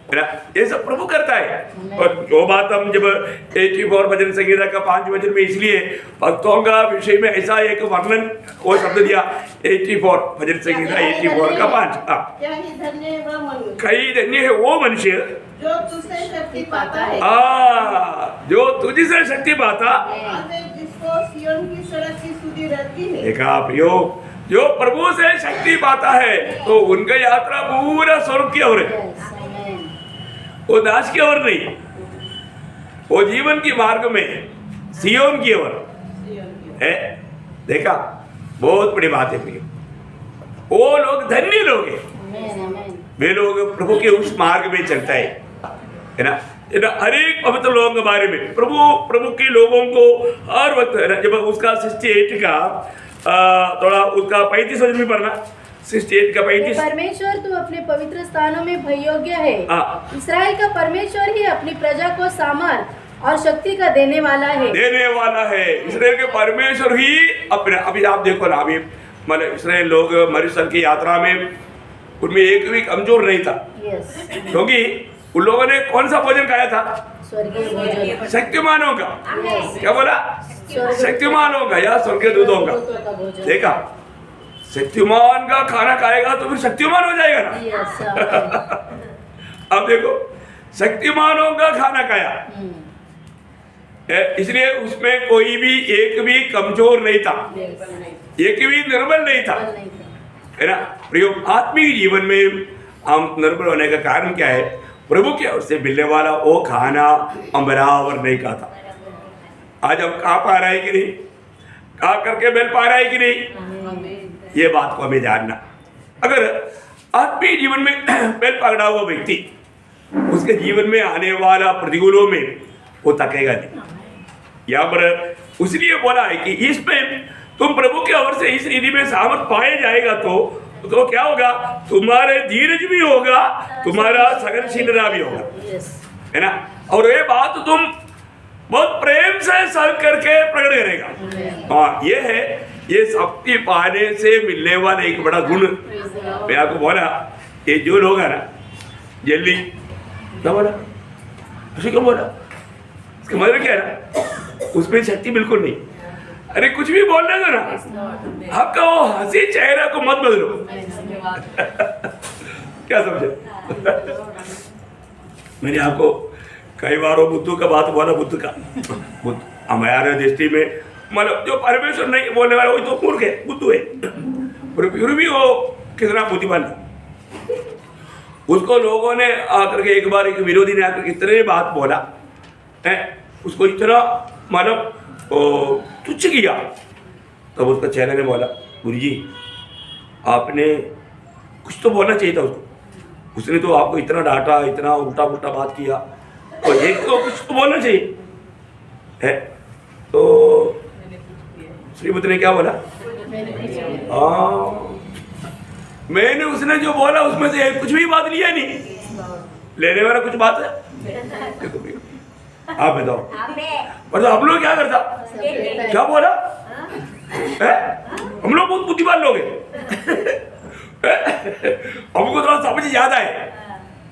Speaker 1: है ना। ये सब प्रभु करता है। और जो बात हम जब 84 भजन संगीता का 5 वचन में इसलिए भक्तों का विषय में ऐसा एक वर्णन वो शब्द दिया, 84 भजन संगीता 84 का 5।
Speaker 4: क्या ही धन्य है वह मनुष्य,
Speaker 1: कई धन्य है वो मनुष्य
Speaker 4: जो तुझसे शक्ति पाता है,
Speaker 1: जो तुझसे शक्ति पाता,
Speaker 4: जिसको सिय्योन की सड़क की सुधि रहती है।
Speaker 1: देखा प्रियो, जो प्रभु से शक्ति पाता है तो उनका यात्रा पूरा स्वर्ग की ओर है, वो नाश की ओर नहीं, वो जीवन की मार्ग में सिय्योन की ओर है। देखा, बहुत बड़ी बात है प्रियो, वो लोग धन्य लोग हैं, वे लोग प्रभु के उस मार्ग में चलता है ना। हर एक पवित्र लोगों के बारे में प्रभु के लोगों को हर वक्त है ना, जब उसका 68 का थोड़ा उसका 35 वचन भी पढ़ना, 68 का 35।
Speaker 2: परमेश्वर तू अपने पवित्र स्थानों में भययोग्य है। इस्राएल का परमेश्वर ही अपनी प्रजा को सामर्थ और शक्ति का देने वाला है।
Speaker 1: इस्राएल के परमेश्वर ही अपने, अभी आप देखो ना, अभी मतलब इस्राएल लोग मरुस्थल की यात्रा में उनमें एक भी कमजोर नहीं था, क्योंकि उन लोगों ने कौन सा भोजन खाया था?
Speaker 2: स्वर्गीय भोजन,
Speaker 1: शक्तिमानों का। क्या बोला? शक्तिमानों का या स्वर्गीय दूतों का। देखा, शक्तिमान का खाना खाएगा तो फिर शक्तिमान हो जाएगा ना। अब देखो, शक्तिमानों का खाना खाया, इसलिए उसमें कोई भी एक भी कमजोर नहीं था, एक भी निर्बल नहीं था, है ना। प्रियो, आत्मिक जीवन में हम निर्बल होने का कारण क्या है? प्रभु की ओर से मिलने वाला वो खाना हम बराबर नहीं खाता। आज हम खा पा रहे हैं कि नहीं? खा करके मिल पा रहा है कि नहीं? ये बात को हमें जानना। अगर आत्मिक जीवन में मिल पकड़ा हुआ व्यक्ति, उसके जीवन में आने वाला प्रतिकूलों में वो तकेगा नहीं। यहाँ पर उसलिए बोला है कि इसमें तुम प्रभु की ओर से इस रीति में सामर्थ पाए जाएगा तो क्या होगा? तुम्हारे धीरज भी होगा, तुम्हारा सहनशीलता भी होगा, है ना। और ये बात तुम बहुत प्रेम से सर करके प्रकट करेगा। हाँ, ये है, ये शक्ति पाने से मिलने वाला एक बड़ा गुण। मैं आपको बोला, ये जो लोग है ना जल्दी, क्या बोला? क्यों बोला? इसका मतलब क्या है ना, उसमें शक्ति बिल्कुल नहीं। अरे कुछ भी बोलने दो ना, आपका वो हंसी चेहरा को मत बदलो। क्या समझे? मैंने आपको कई बार वो बुद्धू का बात बोला, बुद्ध का, हमारे दृष्टि में मतलब जो परमेश्वर नहीं बोलने वाला वही तो मूर्ख है, बुद्धू है। फिर भी वो कितना बुद्धिमान है। उसको लोगों ने आकर के एक बार, एक विरोधी ने आकर इतने बात बोला है, उसको इतना मतलब तुच्छ किया। तब उसका चेहरा ने बोला, गुरुजी आपने कुछ तो बोलना चाहिए था उसको, उसने तो आपको इतना डांटा, इतना उल्टा पुल्टा बात किया, और एक तो कुछ तो बोलना चाहिए है। तो श्रीमती ने क्या बोला? मैंने उसने जो बोला उसमें से कुछ भी बात लिया नहीं, लेने वाला कुछ बात है? आप बताओ, मतलब हम लोग क्या करता? क्या बोला है? हम लोग बहुत बुद्धिमान लोग हैं, हमको थोड़ा समझ ज्यादा है।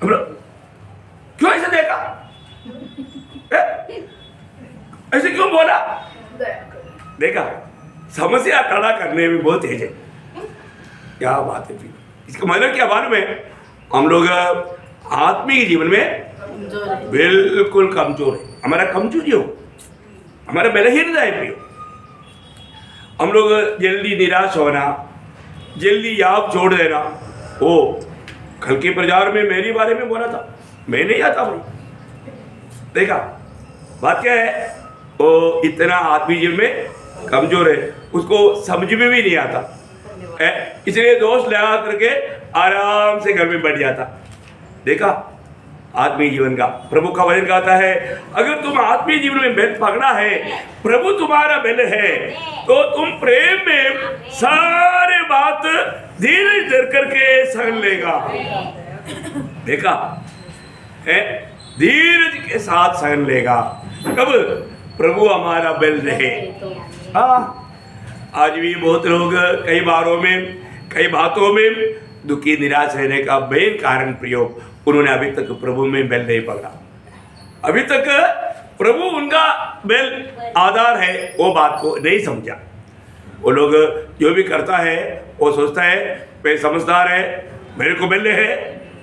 Speaker 1: हम लोग क्यों ऐसे देखा? ऐसे क्यों बोला? देखा, समस्या खड़ा करने में बहुत तेज है। क्या बात है? इसका मतलब क्या मालूम है? हम लोग आत्मिक जीवन में बिल्कुल कमजोर है। हमारा कमजोरी हो, हमारा बलहीनता है प्रियो। हम लोग जल्दी निराश होना, जल्दी याद छोड़ देना। वो कल के प्रचार में मेरे बारे में बोला था, मैं नहीं आता भाई। देखा बात क्या है? वो इतना आत्मिक जीवन में कमजोर है, उसको समझ में भी नहीं आता है, इसलिए दोष लगा करके आराम से घर में बैठ जाता। देखा, आत्मीय जीवन का प्रभु का वचन कहता है, अगर तुम आत्मीय जीवन में बेल पकड़ा है, प्रभु तुम्हारा बेल है, तो तुम प्रेम में सारे बात धीरे धीरे करके सहन लेगा। देखा है, धीरज के साथ सहन लेगा। कब? प्रभु हमारा बेल रहे। हाँ, आज भी बहुत लोग कई बारों में, कई बातों में दुखी निराश रहने का मेन कारण प्रयोग, उन्होंने अभी तक प्रभु में बेल नहीं पकड़ा। अभी तक प्रभु उनका बेल आधार है, वो बात को नहीं समझा। वो लोग जो भी करता है वो सोचता है मैं समझदार है, मेरे को बेल है,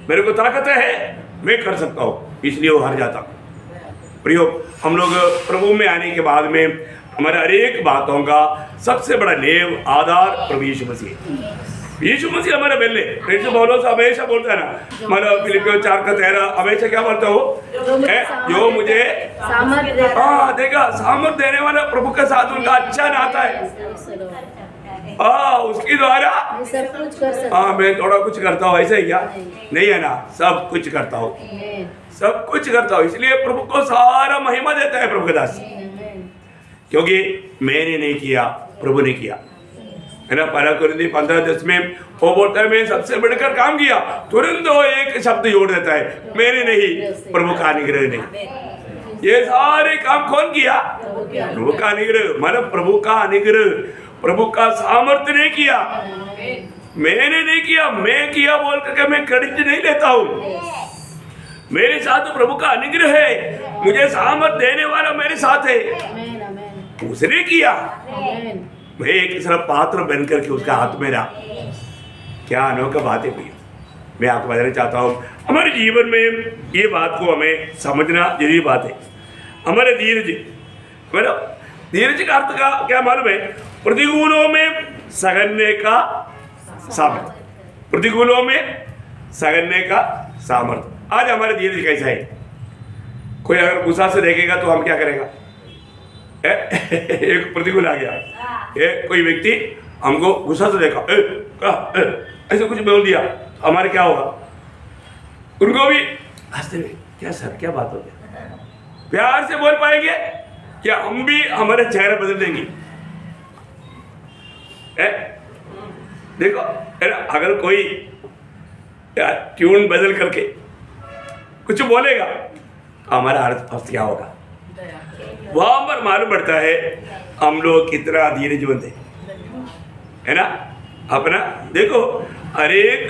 Speaker 1: मेरे को ताकत है, मैं कर सकता हूँ, इसलिए वो हार जाता। प्रियो, हम लोग प्रभु में आने के बाद में हमारे हर एक बातों का सबसे बड़ा नेव आधार प्रभु यीशु मसीह। यीशु मसीह हमारा बेले। प्रेरित पौलुस हमेशा बोलता है ना, मतलब फिलिपियों 4:13 हमेशा क्या बोलता हो? जो मुझे हाँ देखा, सामर्थ देने वाला प्रभु के साथ उनका अच्छा नाता है। उसके द्वारा
Speaker 2: सब कुछ कर सकता।
Speaker 1: हाँ, मैं थोड़ा कुछ करता हूँ, ऐसा ही क्या? नहीं है ना, सब कुछ करता हूँ। सब कुछ करता हूँ। इसलिए प्रभु को सारा महिमा देता है प्रभु का दास, क्योंकि मैंने नहीं किया, प्रभु ने किया, है ना। 1 कोरिन्थी 15:10 में वो बोलता है मैं सबसे बढ़कर काम किया, तुरंत वो एक शब्द जोड़ देता है, मैंने नहीं, प्रभु का अनुग्रह नहीं। ये सारे काम कौन किया? प्रभु का अनुग्रह, मतलब प्रभु का अनुग्रह, प्रभु का सामर्थ्य ने किया, मैंने नहीं किया। मैं किया बोल करके मैं क्रेडिट नहीं लेता हूँ। मेरे साथ तो प्रभु का अनुग्रह है, मुझे सामर्थ्य देने वाला मेरे साथ है, उसने किया। मैं एक सिर्फ पात्र बन करके उसका हाथ में रहा। क्या अनोखा बात है भैया। मैं आपको बताना चाहता हूँ, हमारे जीवन में ये बात को हमें समझना जरूरी बात है। हमारे धीरज, मतलब धीरज का अर्थ का क्या मालूम है? प्रतिकूलों में सहने का सामर्थ्य, प्रतिकूलों में सहने का सामर्थ्य। आज हमारे धीरज कैसा है? कोई अगर गुस्सा से देखेगा तो हम क्या करेगा? एक प्रतिकूल आ गया, कोई व्यक्ति हमको गुस्सा से देखा, ऐसे कुछ बोल दिया, हमारे क्या होगा? उनको भी हंसते हुए, क्या सर क्या बात हो गया, प्यार से बोल पाएंगे क्या? हम भी हमारे चेहरे बदल देंगे। देखो अगर कोई ट्यून बदल करके कुछ बोलेगा तो हमारा अर्थ क्या होगा? वहां पर मालूम पड़ता है हम लोग कितना धीरजवंत है ना। अपना देखो, हर एक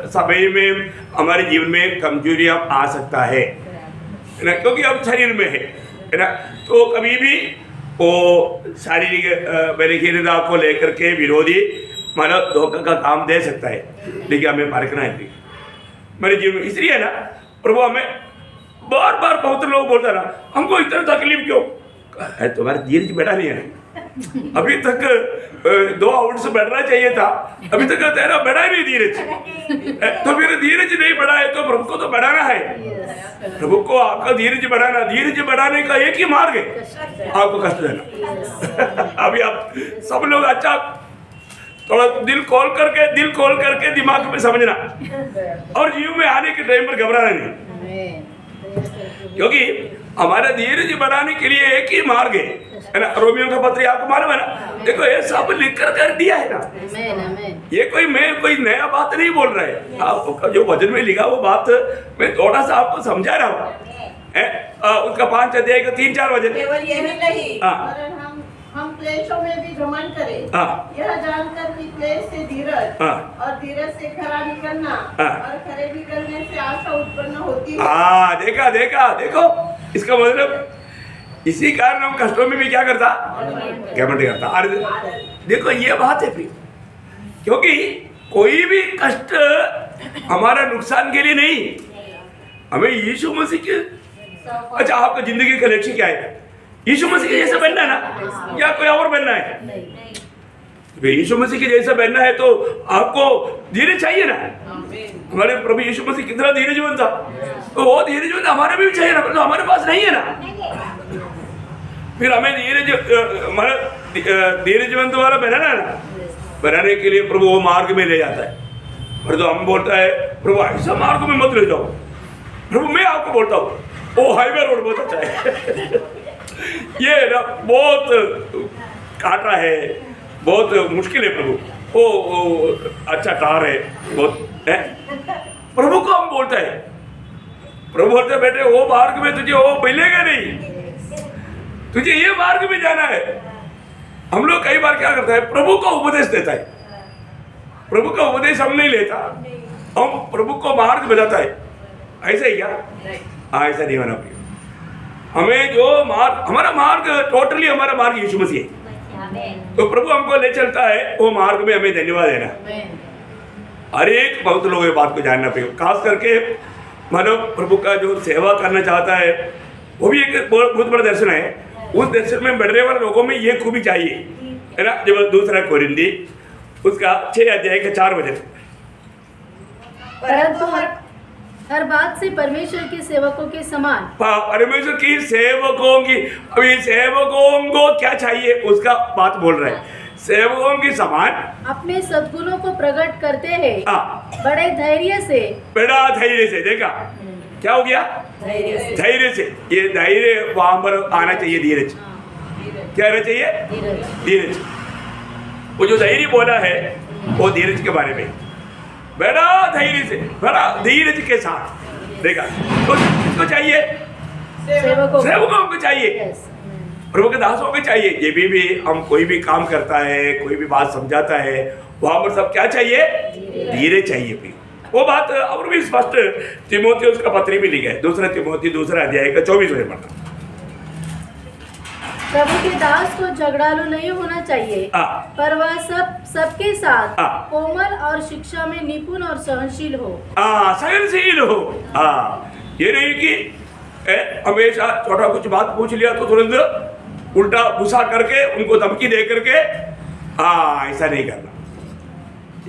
Speaker 1: समय में हमारे जीवन में कमजोरियां आ सकता है ना, क्योंकि हम शरीर में है ना। तो कभी भी वो शारीरिक बलहीनता को लेकर के विरोधी मतलब धोखा का काम दे सकता है, लेकिन हमें परखना है मेरे जीवन में। इसलिए ना प्रभु हमें बार बार बहुत लोग बोलता ना, हमको इतना तकलीफ क्यों है? तुम्हारा धीरज बैठा नहीं है, अभी तक 2 आउट्स बढ़ना चाहिए था, अभी तक तेरा बढ़ा ही नहीं धीरज। तो फिर धीरज नहीं बढ़ा है तो प्रभु को तो बढ़ाना है। प्रभु को आपका धीरज बढ़ाना, धीरज बढ़ाने का एक ही मार्ग है, आपको कष्ट देना। अभी आप सब लोग अच्छा थोड़ा दिल खोल करके दिमाग में समझना, और जीव में आने के टाइम पर घबराना नहीं, क्योंकि हमारा धीरज बढ़ाने के लिए एक ही मार्ग है ना। रोमियो का पत्र आपको मालूम है ना, देखो ये सब लिख कर दिया है ना। ये कोई नया बात नहीं बोल रहा है, आपका जो वचन में लिखा वो बात मैं थोड़ा सा आपको समझा रहा हूँ। उसका 5 अध्याय का 3-4 वचन।
Speaker 3: केवल यही नहीं,
Speaker 4: हम क्लेशों में भी घमंड करें, यह जानकर कि क्लेश से धीरज और धीरज से खरा निकलना और खरे निकलने से आशा उत्पन्न होती है। देखो इसका मतलब इसी कारण हम कष्टों में भी क्या करता? घमंड करता। और देखो ये बात है फिर, क्योंकि कोई भी कष्ट हमारा नुकसान के लिए नहीं, हमें यीशु मसीह के, अच्छा आपका जिंदगी का लक्ष्य क्या है? यीशु मसीह के जैसा बनना है ना, या कोई और बनना है? यीशु मसीह के जैसा बनना है तो आपको धीरज चाहिए ना। हमारे प्रभु यीशु मसीह कितना धीरजवंत था, तो वो धीरजवंत हमारे भी चाहिए ना, तो हमारे पास नहीं है ना। फिर हमें धीरजवंत वाला बनाने के लिए प्रभु वो मार्ग में ले जाता है। और तो हम बोलता है प्रभु ऐसा मार्ग में मत ले जाओ, प्रभु मैं आपको बोलता हूँ वो हाईवे रोड बहुत अच्छा है। ये ना बहुत काटा है, बहुत मुश्किल है प्रभु, वो अच्छा टार है बहुत है। प्रभु को हम बोलते हैं, प्रभु बोलते बेटे वो मार्ग में तुझे वो मिलेगा नहीं, तुझे ये मार्ग में जाना है। हम लोग कई बार क्या करता है, प्रभु को उपदेश देता है, प्रभु का उपदेश हम नहीं लेता, हम प्रभु को मार्ग बताता है। ऐसा ही क्या? हाँ, ऐसा नहीं होना। हमें जो मार्ग, हमारा मार्ग टोटली हमारा मार्ग यीशु मसीह है, तो प्रभु हमको ले चलता है वो मार्ग में, हमें धन्यवाद देना। हर एक बहुत लोग ये बात को जानना पड़ेगा, खास करके मानव प्रभु का जो सेवा करना चाहता है, वो भी एक बहुत बड़ा दर्शन है। उस दर्शन में बढ़ने वाले लोगों में ये खूबी चाहिए, है ना। जब 2 कोरिन्थी उसका 6 अध्याय का 4 वचन,
Speaker 2: परंतु हर बात से परमेश्वर के सेवकों के समान,
Speaker 1: परमेश्वर की सेवकों की, अभी सेवकों को क्या चाहिए उसका बात बोल रहे हैं। सेवकों की समान
Speaker 2: अपने सद्गुणों को प्रकट करते हैं, बड़े धैर्य से
Speaker 1: देखा
Speaker 4: क्या हो गया? धैर्य से। ये धैर्य वहां पर आना चाहिए, धीरज। क्या आना चाहिए? धीरज। वो जो धैर्य बोला है वो धीरज के बारे में, बड़ा धैर्य से, बड़ा धीरज के साथ। देखा तो किसको चाहिए? सेवकों को चाहिए, प्रभु के दासों को चाहिए। ये भी हम कोई भी काम करता है, कोई भी बात समझाता है, वहां पर सब क्या चाहिए? धीरज चाहिए भी। वो बात और भी स्पष्ट तिमोथेयुस का पत्री में लिखा है, 2 तिमोथी 2 अध्याय का 24वें पढ़ना।
Speaker 2: प्रभु के दास को झगड़ालू नहीं होना चाहिए, पर वह सबके साथ कोमल और शिक्षा में निपुण और सहनशील हो।
Speaker 4: सहनशील हो। ये नहीं कि हमेशा छोटा कुछ बात पूछ लिया तो तुरंत उल्टा गुस्सा करके उनको धमकी दे करके, ऐसा नहीं करना।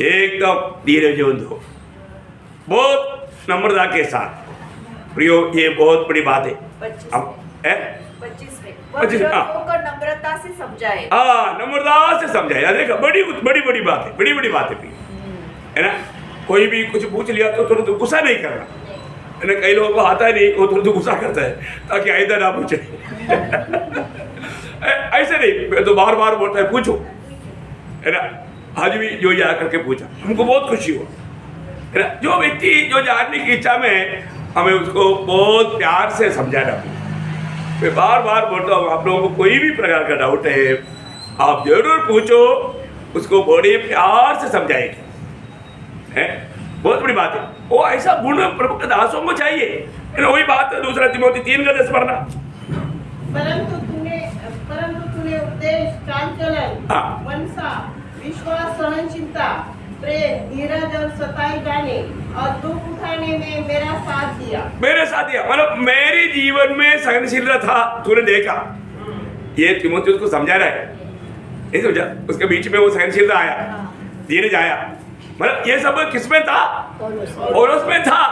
Speaker 4: एकदम धीरजवंत हो, बहुत नम्रता के साथ। प्रियो, ये बहुत बड़ी बात है।
Speaker 3: 25 में नम्रता से समझाए।
Speaker 4: नम्रता से समझाए। देखा, बड़ी बड़ी बात है, बड़ी बात है ना। कोई भी कुछ पूछ लिया तो तुरंत गुस्सा नहीं करना है ना। कई लोगों को आता है नहीं, वो तुरंत गुस्सा करता है ताकि आइंदा ना पूछे। ऐसे नहीं, मैं तो बार बार बोलता है पूछो, है ना। आज भी जो जा करके पूछा, हमको बहुत खुशी हुआ, है ना। जो व्यक्ति जो जानने की इच्छा में, हमें उसको बहुत प्यार से समझाना। मैं बार बार बोलता हूँ, आप लोगों को कोई भी प्रकार का डाउट है आप जरूर पूछो, उसको बड़े प्यार से समझाएंगे, है। बहुत बड़ी बात है। वो ऐसा गुण प्रभु के दासों को चाहिए, है ना। वही बात है 2 तिमोथी 3:10 पढ़ना।
Speaker 5: परंतु तूने उपदेश, चालचलन, मनसा, विश्वास, सहनशीलता, प्रेम, धीरज और सताए जाने और दुख उठाने में मेरा साथ दिया।
Speaker 4: मतलब मेरे जीवन में सहनशीलता था, तूने देखा। ये तिमोथेयुस को समझा रहा है, नहीं समझा? उसके बीच में वो सहनशीलता आया, धीरज आया। मतलब ये सब किसमें था? पौलुस में था।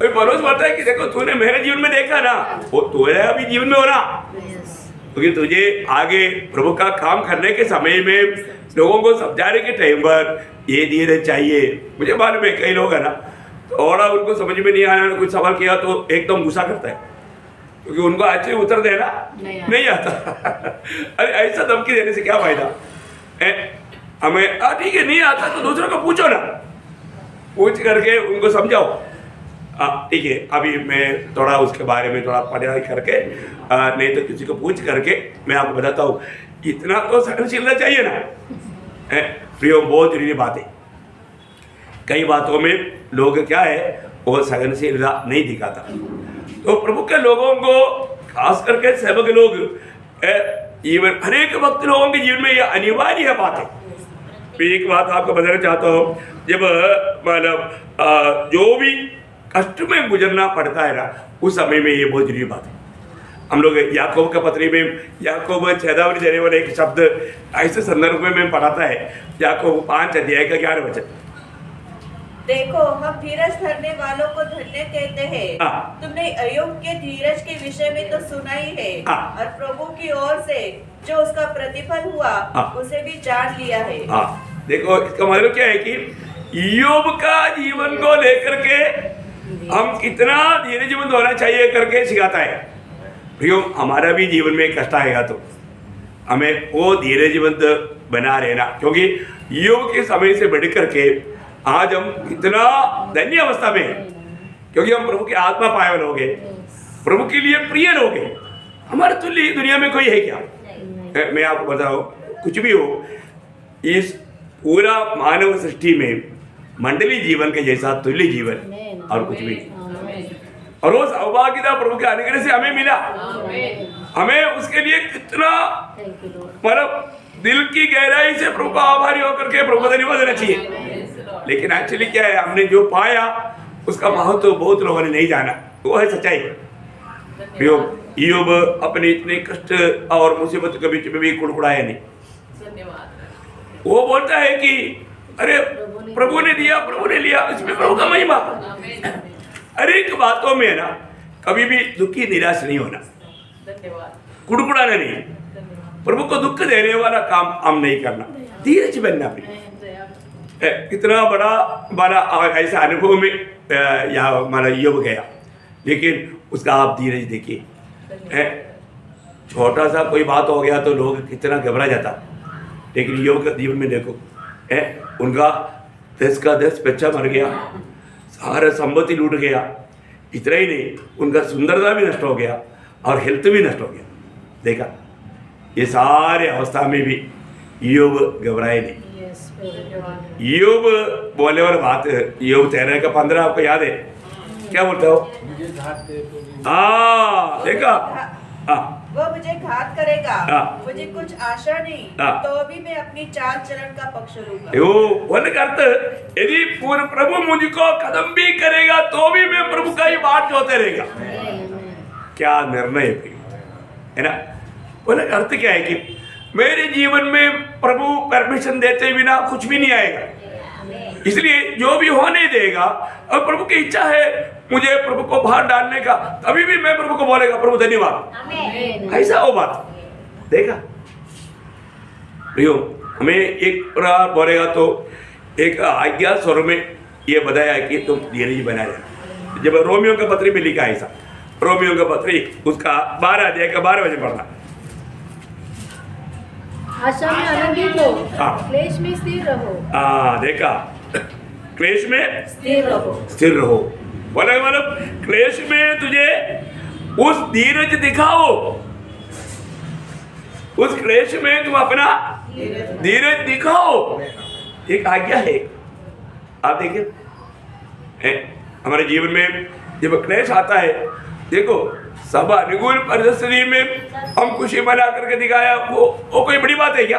Speaker 4: पौलुस बोलता है कि देखो, तूने मेरे जीवन में देखा ना, वो तुम्हारे अभी जीवन में हो ना, क्योंकि तुझे आगे प्रभु का काम करने के समय में लोगों को समझाने के टाइम पर ये धीरज चाहिए। मुझे मालूम है कई लोग है ना, थोड़ा उनको समझ में नहीं आया, कुछ सवाल किया तो एकदम गुस्सा करता है, क्योंकि उनको अच्छे उत्तर देना नहीं आता। अरे ऐसा धमकी देने से क्या फायदा? हमें ठीक है, नहीं आता तो दूसरों को पूछो ना, पूछ करके उनको समझाओ। ठीक है, अभी मैं थोड़ा उसके बारे में थोड़ा पढ़ाई करके, नहीं तो किसी को पूछ करके मैं आपको बताता हूँ। इतना तो सहनशीलता चाहिए ना, प्रियो। बहुत जरूरी बात है। कई बातों में लोग क्या है, वो सहनशीलता नहीं दिखाता। तो प्रभु के लोगों को, खास करके सेवक लोग, जीवन हर एक वक्त लोगों के जीवन में यह अनिवार्य बात है। एक बात आपको बताना चाहता हूँ, जब मतलब जो भी कष्ट में गुजरना पड़ता है ना, उस समय में ये बहुत जरूरी बात है। हम लोग याकूब का पत्री में, याकूब 6 देने वाले एक शब्द ऐसे संदर्भ में पढ़ाता है, याकूब 5 अध्याय का 11 वचन।
Speaker 3: देखो, हम धीरज धरने वालों को धन्य कहते हैं। तुमने अय्यूब के धीरज के विषय में तो सुना ही है, और प्रभु की ओर से जो उसका प्रतिफल हुआ उसे भी जान लिया है।
Speaker 4: देखो, इसका मतलब क्या है कि अय्यूब का जीवन को लेकर के हम कितना धीरजवंत होना चाहिए करके सिखाता है। प्रियो, हमारा भी जीवन में कष्ट आएगा तो हमें वो धीरजवंत बना रहना, क्योंकि अय्यूब के समय से बढ़ करके आज हम इतना धन्य अवस्था में हैं, क्योंकि हम प्रभु के आत्मा पावन हो गए, प्रभु के लिए प्रिय हो गए। हमारे तुल्य दुनिया में कोई है क्या? मैं आपको बताऊं, कुछ भी हो, इस पूरा मानव सृष्टि में मंडली जीवन के जैसा तुल्य जीवन और कुछ भी नहीं। और वो सौभाग्यता प्रभु के अनुग्रह से हमें मिला। हमें उसके लिए कितना मतलब दिल की गहराई से प्रभु का आभारी होकर के प्रभु का धन्यवाद देना चाहिए। लेकिन एक्चुअली क्या है, हमने जो पाया उसका महत्व तो बहुत लोगों ने नहीं जाना, वो है सच्चाई। अय्यूब अपने इतने कष्ट और मुसीबत के बीच में भी कुड़कुड़ाया नहीं। वो बोलता है कि अरे प्रभु ने दिया, प्रभु ने लिया, इसमें प्रभु का महिमा। हर एक बातों में ना कभी भी दुखी निराश नहीं होना, कुड़कुड़ाना नहीं, प्रभु को दुख देने वाला काम हम नहीं करना, धीरज बनना भी। कितना बड़ा ऐसा अनुभव में या हमारा अय्यूब गया,
Speaker 1: लेकिन उसका आप धीरज देखिए, छोटा सा कोई बात हो गया तो लोग कितना घबरा जाता, लेकिन योग का जीवन में देखो, उनका 10 का 10 बच्चा मर गया, सारा संपत्ति लूट गया, इतना ही नहीं उनका सुंदरता भी नष्ट हो गया और हेल्थ भी नष्ट हो गया। देखा, ये सारे अवस्था में भी योग घबराए नहीं। योग बोलने वाला बात, योग 13 का 15 आपको याद है, क्या बोलते हो? हाँ देखा,
Speaker 3: वो मुझे घात करेगा, मुझे कुछ आशा नहीं, तो भी मैं अपनी चाल चलन का पक्ष लूंगा।
Speaker 1: यदि पूर्ण प्रभु मुझको कदम भी करेगा तो भी मैं प्रभु का ही बाट जोते रहेगा। क्या निर्णय है ना? बोले अर्थ क्या है कि मेरे जीवन में प्रभु परमिशन देते बिना कुछ भी नहीं आएगा, इसलिए जो भी होने देगा, और प्रभु की इच्छा है मुझे प्रभु को बाहर डालने का, तभी भी मैं प्रभु को बोलेगा प्रभु धन्यवाद। ऐसा हो बात, देखा प्रियो, हमें एक प्रकार बोलेगा तो एक आज्ञा स्वर में ये बताया कि तुम धीरज बना रहना। जब रोमियो का पत्री में लिखा है ऐसा, रोमियो का पत्री उसका 12 अध्याय का 12 वचन पढ़ना।
Speaker 2: आशा में आनंदित हो, क्लेश में स्थिर रहो।
Speaker 1: देखा, क्लेश में
Speaker 2: स्थिर रहो,
Speaker 1: स्थिर रहो। बोले मतलब क्लेश में तुझे उस धीरज दिखाओ, उस क्लेश में तुम अपना धीरज दिखाओ, एक आज्ञा है। आप देखिए हमारे जीवन में जब क्लेश आता है, देखो सब अनुकूल परिस्थिति में हम खुशी मना करके दिखाया, वो कोई बड़ी बात है क्या?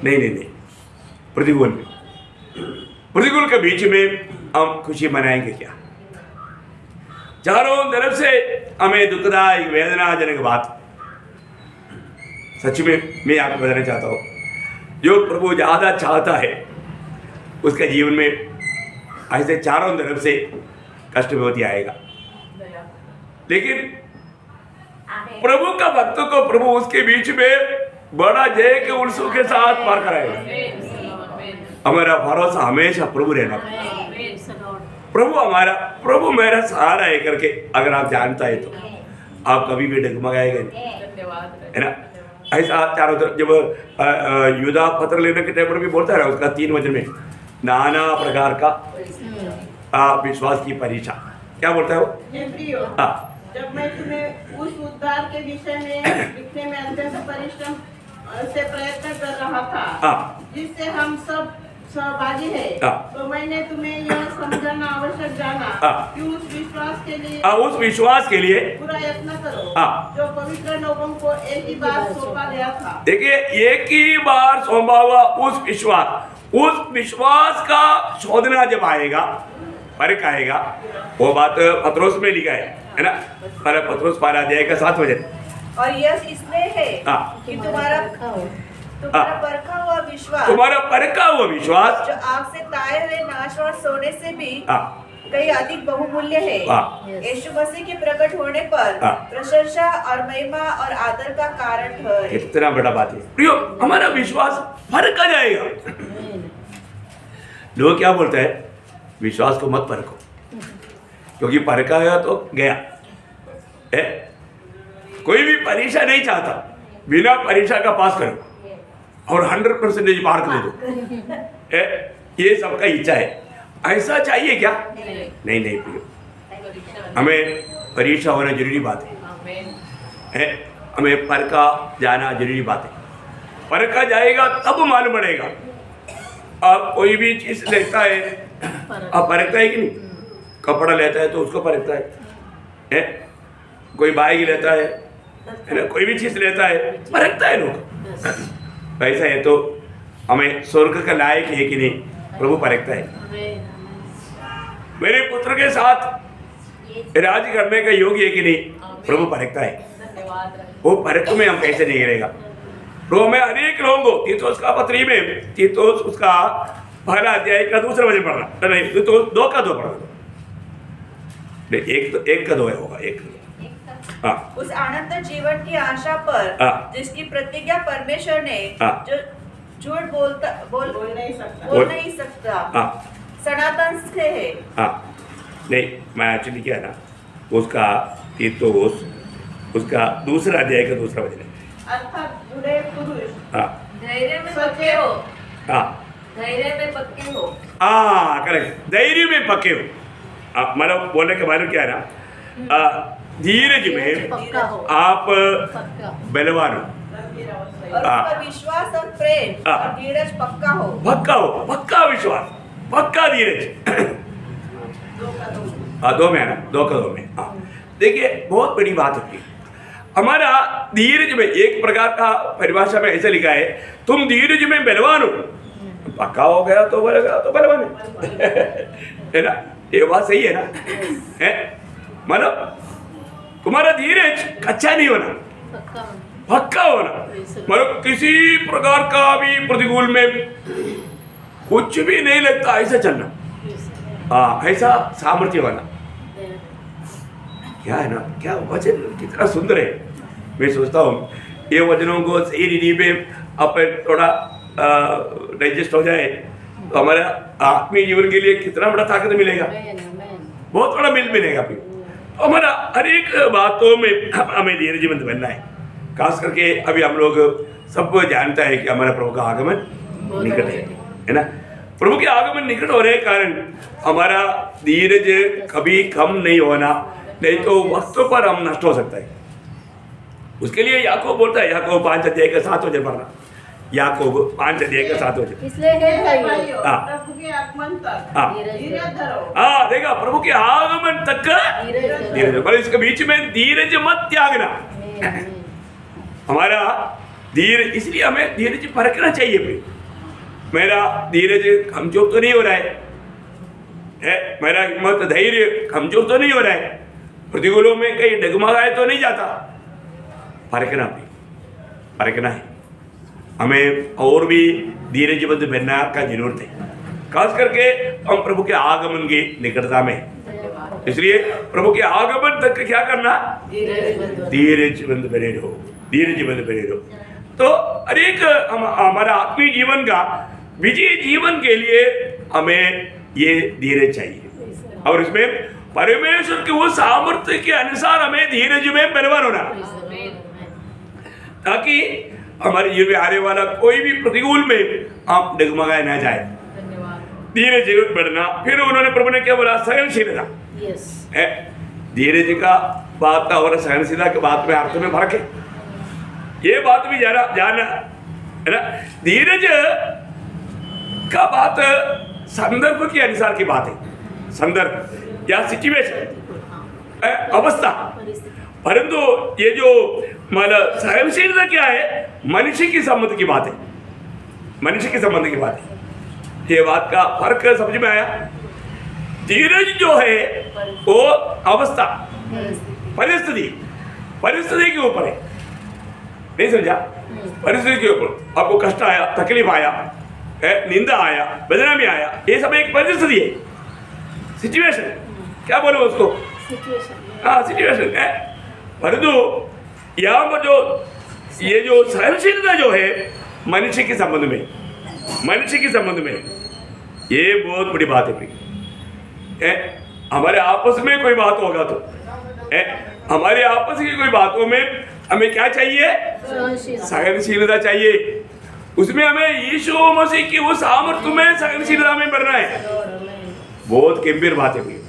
Speaker 1: नहीं नहीं नहीं, प्रतिकूल के बीच में हम खुशी मनाएंगे क्या? चारों तरफ से हमें दुखदायक वेदनाजनक बात, सच में मैं आपको बताना चाहता हूँ, जो प्रभु ज्यादा चाहता है उसके जीवन में ऐसे चारों तरफ से कष्ट बहुत ही आएगा, लेकिन प्रभु का भक्त को प्रभु उसके बीच में बड़ा जय के उत्सव के साथ पार कराएगा। हमारा भरोसा हमेशा प्रभु रहना, प्रभु मेरा सहारा है करके अगर आप जानता है तो आप कभी भी डगमगाएगा नहीं, है ना? ऐसा चारों तरफ जब युद्धा पत्र लेने के टाइम पर भी बोलता है उसका 3 वचन में, नाना प्रकार का विश्वास की परीक्षा, क्या बोलता है वो?
Speaker 5: जब मैं तुम्हें उस उद्धार के विषय में लिखने में अत्यंत परिश्रम से प्रयत्न कर रहा था, जिससे हम सब सहभागी है, तो मैंने तुम्हें यह समझना आवश्यक जाना कि उस विश्वास के लिए पूरा यत्न करो, जो पवित्र लोगों को एक ही बार सौंपा गया था।
Speaker 1: देखिए, एक ही बार सौंपा हुआ उस विश्वास का शोधना जब आएगा, फर्क आएगा, वो बात पत्रोस में लिखा है ना? पत्रोस 12 अध्याय का 7 वचन,
Speaker 3: और यह इसलिए है कि तुम्हारा परखा हुआ विश्वास जो आग से ताए हुए नाशवान सोने से भी कई अधिक बहुमूल्य है, यीशु मसीह के प्रकट होने पर प्रशंसा और महिमा और आदर का कारण है।
Speaker 1: इतना बड़ा बात है प्रियो, हमारा विश्वास फर्क आ जाएगा। लोग क्या बोलते हैं, विश्वास को मत परखो, क्योंकि परखा गया तो गया है। कोई भी परीक्षा नहीं चाहता बिना परीक्षा का पास करो और 100% मार्क दे दो, ये सबका इच्छा है। ऐसा चाहिए क्या? नहीं नहीं प्रियो, हमें परीक्षा होना जरूरी बात है, हमें परखा जाना जरूरी बात है। परखा जाएगा तब मालूम पड़ेगा। आप कोई भी चीज लेता है, आप परखता है कि नहीं? कपड़ा लेता है तो उसको परखता है, कोई बाइक लेता है ना, कोई भी चीज लेता है परखता है लोग। ऐसा है तो हमें स्वर्ग का लायक है कि नहीं, प्रभु परखता है। मेरे पुत्र के साथ राज करने का योग्य है कि नहीं, प्रभु परखता है। वो परख में हम कैसे नहीं गिरेगा। प्रभु में अनेक लोगों को तीतोस का पत्री में, तीतोस उसका 1 अध्याय का 2 वचन पढ़ना, नहीं तो 2 का 2 पढ़ना, एक का 2 होगा, एक।
Speaker 3: उस अनंत जीवन की आशा पर जिसकी प्रतिज्ञा परमेश्वर ने जो झूठ बोल नहीं सकता सनातन से है।
Speaker 1: नहीं, मैं एक्चुअली क्या है ना, उसका तीतुस उसका दूसरा अध्याय का दूसरा वचन है।
Speaker 5: अर्थात बुरे पुरुष
Speaker 1: हाँ
Speaker 3: धैर्य में पक्के हो,
Speaker 1: हाँ
Speaker 3: धैर्य में पक्के हो।
Speaker 1: हाँ करेक्ट, धैर्य में पक्के हो। मतलब बोलने के बारे में क्या है ना, धीरज में
Speaker 2: पक्का हो,
Speaker 1: आप
Speaker 2: पक्का
Speaker 1: बलवान हो,
Speaker 3: और उसका विश्वास और प्रेम
Speaker 1: हाँ।
Speaker 3: और धीरज पक्का हो।
Speaker 1: पक्का विश्वास, पक्का धीरज। हाँ 2 में है ना, 2 का 2 में। हाँ देखिए बहुत बड़ी बात होती है हमारा धीरज में। एक प्रकार का परिभाषा में ऐसे लिखा है, तुम धीरज में बलवान हो, पक्का हो गया तो बलवान है ना। ये बात सही है ना, है मतलब तुम्हारा धीरज कच्चा नहीं होना,
Speaker 2: पक्का
Speaker 1: पक्का होना। मतलब किसी प्रकार का भी प्रतिकूल में कुछ भी नहीं लगता ऐसा चलना, हाँ ऐसा सामर्थ्य होना। क्या है ना, क्या वचन कितना सुंदर है। मैं सोचता हूँ ये वचनों को सही रीति पे अपन थोड़ा डाइजेस्ट हो जाए तो हमारा आत्मीय जीवन के लिए कितना बड़ा ताकत मिलेगा, बहुत बड़ा मिलेगा फिर। तो हमारा हर एक बातों में हमें धीरजमंद बनना है। खास करके अभी हम लोग सब जानता है कि हमारा प्रभु का आगमन निकट है ना। प्रभु के आगमन निकट होने के कारण हमारा धीरज कभी कम नहीं होना, नहीं तो वक्त पर हम नष्ट हो सकता है। उसके लिए याकूब बोलता है, याकूब 5 अध्याय का 7 वचन पढ़ना, याकूब 5 अध्याय का 7 वचन।
Speaker 2: इसलिए हे भाइयों,
Speaker 1: हाँ।
Speaker 5: प्रभु के आगमन तक
Speaker 1: हाँ।
Speaker 5: धीरज धरो।
Speaker 1: हाँ देखा, प्रभु के आगमन तक धीरज, पर इसके बीच में धीरज मत त्यागना। हमारा धीरज, इसलिए हमें धीरज परखना चाहिए भाई, मेरा धीरज कमजोर तो नहीं हो रहा है, मेरा हिम्मत धैर्य कमजोर तो नहीं हो रहा है, प्रतिकूलों में कहीं डगमगाए तो नहीं जाता। परखना भी, परखना है हमें, और भी धीरजबंद बनना का जरूरत है। खास करके हम प्रभु के आगमन की निकटता में, इसलिए प्रभु के आगमन तक क्या करना, धीरजबंद बने रहो, धीरजबंद बने रहो। तो हर एक हमारा आत्मीय जीवन का विजय जीवन के लिए हमें ये धीरज चाहिए, और इसमें परमेश्वर के वो सामर्थ्य के अनुसार हमें धीरज में बलवान होना, ताकि हमारे जीवन में आने वाला कोई भी प्रतिकूल में आप डगमगाए ना जाए। धीरज बढ़ना, फिर उन्होंने प्रभु ने क्या बोला, सहनशीलता है। धीरज का बात और सहनशीलता के बात में अर्थ में फर्क है, ये बात भी जानना है ना। धीरज का बात संदर्भ के अनुसार की बात है, संदर्भ या सिचुएशन, अवस्था। परंतु ये जो मतलब सहनशीलता क्या है, मनुष्य की संबंध की बात है, मनुष्य के संबंध की बात है। ये बात का फर्क समझ में आया। धीरज जो है वो अवस्था, परिस्थिति, परिस्थिति के ऊपर है, नहीं समझा, परिस्थिति के ऊपर। आपको कष्ट आया, तकलीफ आया, निंदा आया, बदनामी आया, ये सब एक परिस्थिति है, सिचुएशन, क्या बोलो उसको, हाँ सिचुएशन है। परंतु यहाँ पर जो ये जो सहनशीलता जो है मनुष्य के संबंध में, मनुष्य के संबंध में, ये बहुत बड़ी बात है भाई। हमारे आपस में कोई बात होगा तो हमारे आपस की कोई बातों में हमें क्या चाहिए, सहनशीलता चाहिए। उसमें हमें यीशु मसीह की वो सामर्थ्य में सहनशीलता में बढ़ना है। बहुत गंभीर बात है भाई।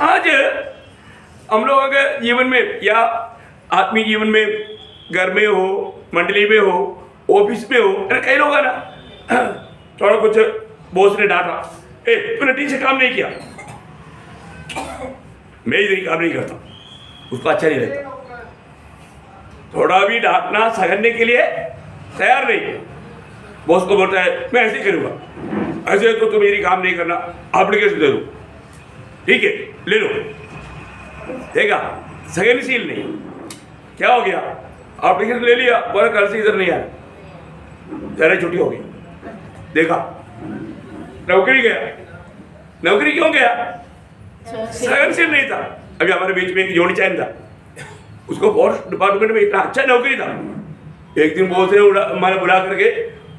Speaker 1: आज हम लोगों के जीवन में या आत्मीय जीवन में, घर में हो, मंडली में हो, ऑफिस में हो, कई लोग है ना, थोड़ा कुछ बॉस ने डांटा, तूने ठीक से काम नहीं किया, मैं ही काम नहीं करता, उसको अच्छा नहीं लगता, थोड़ा भी डांटना सहने के लिए तैयार नहीं। बॉस को बोलता है मैं ऐसे ही करूँगा, ऐसे तो तुम मेरी काम नहीं करना, एप्लीकेशन दे दो, ठीक है ले लो, देखा सहनशील नहीं। क्या हो गया, एप्लीकेशन ले लिया, बोला कल से इधर नहीं आया, तेरा छुट्टी हो गई। देखा नौकरी गया, नौकरी क्यों गया, सहनशील नहीं था। अभी हमारे बीच में एक जोड़ी चैन था, उसको फॉरेस्ट डिपार्टमेंट में इतना अच्छा नौकरी था। एक दिन बॉस ने हमारा बुला करके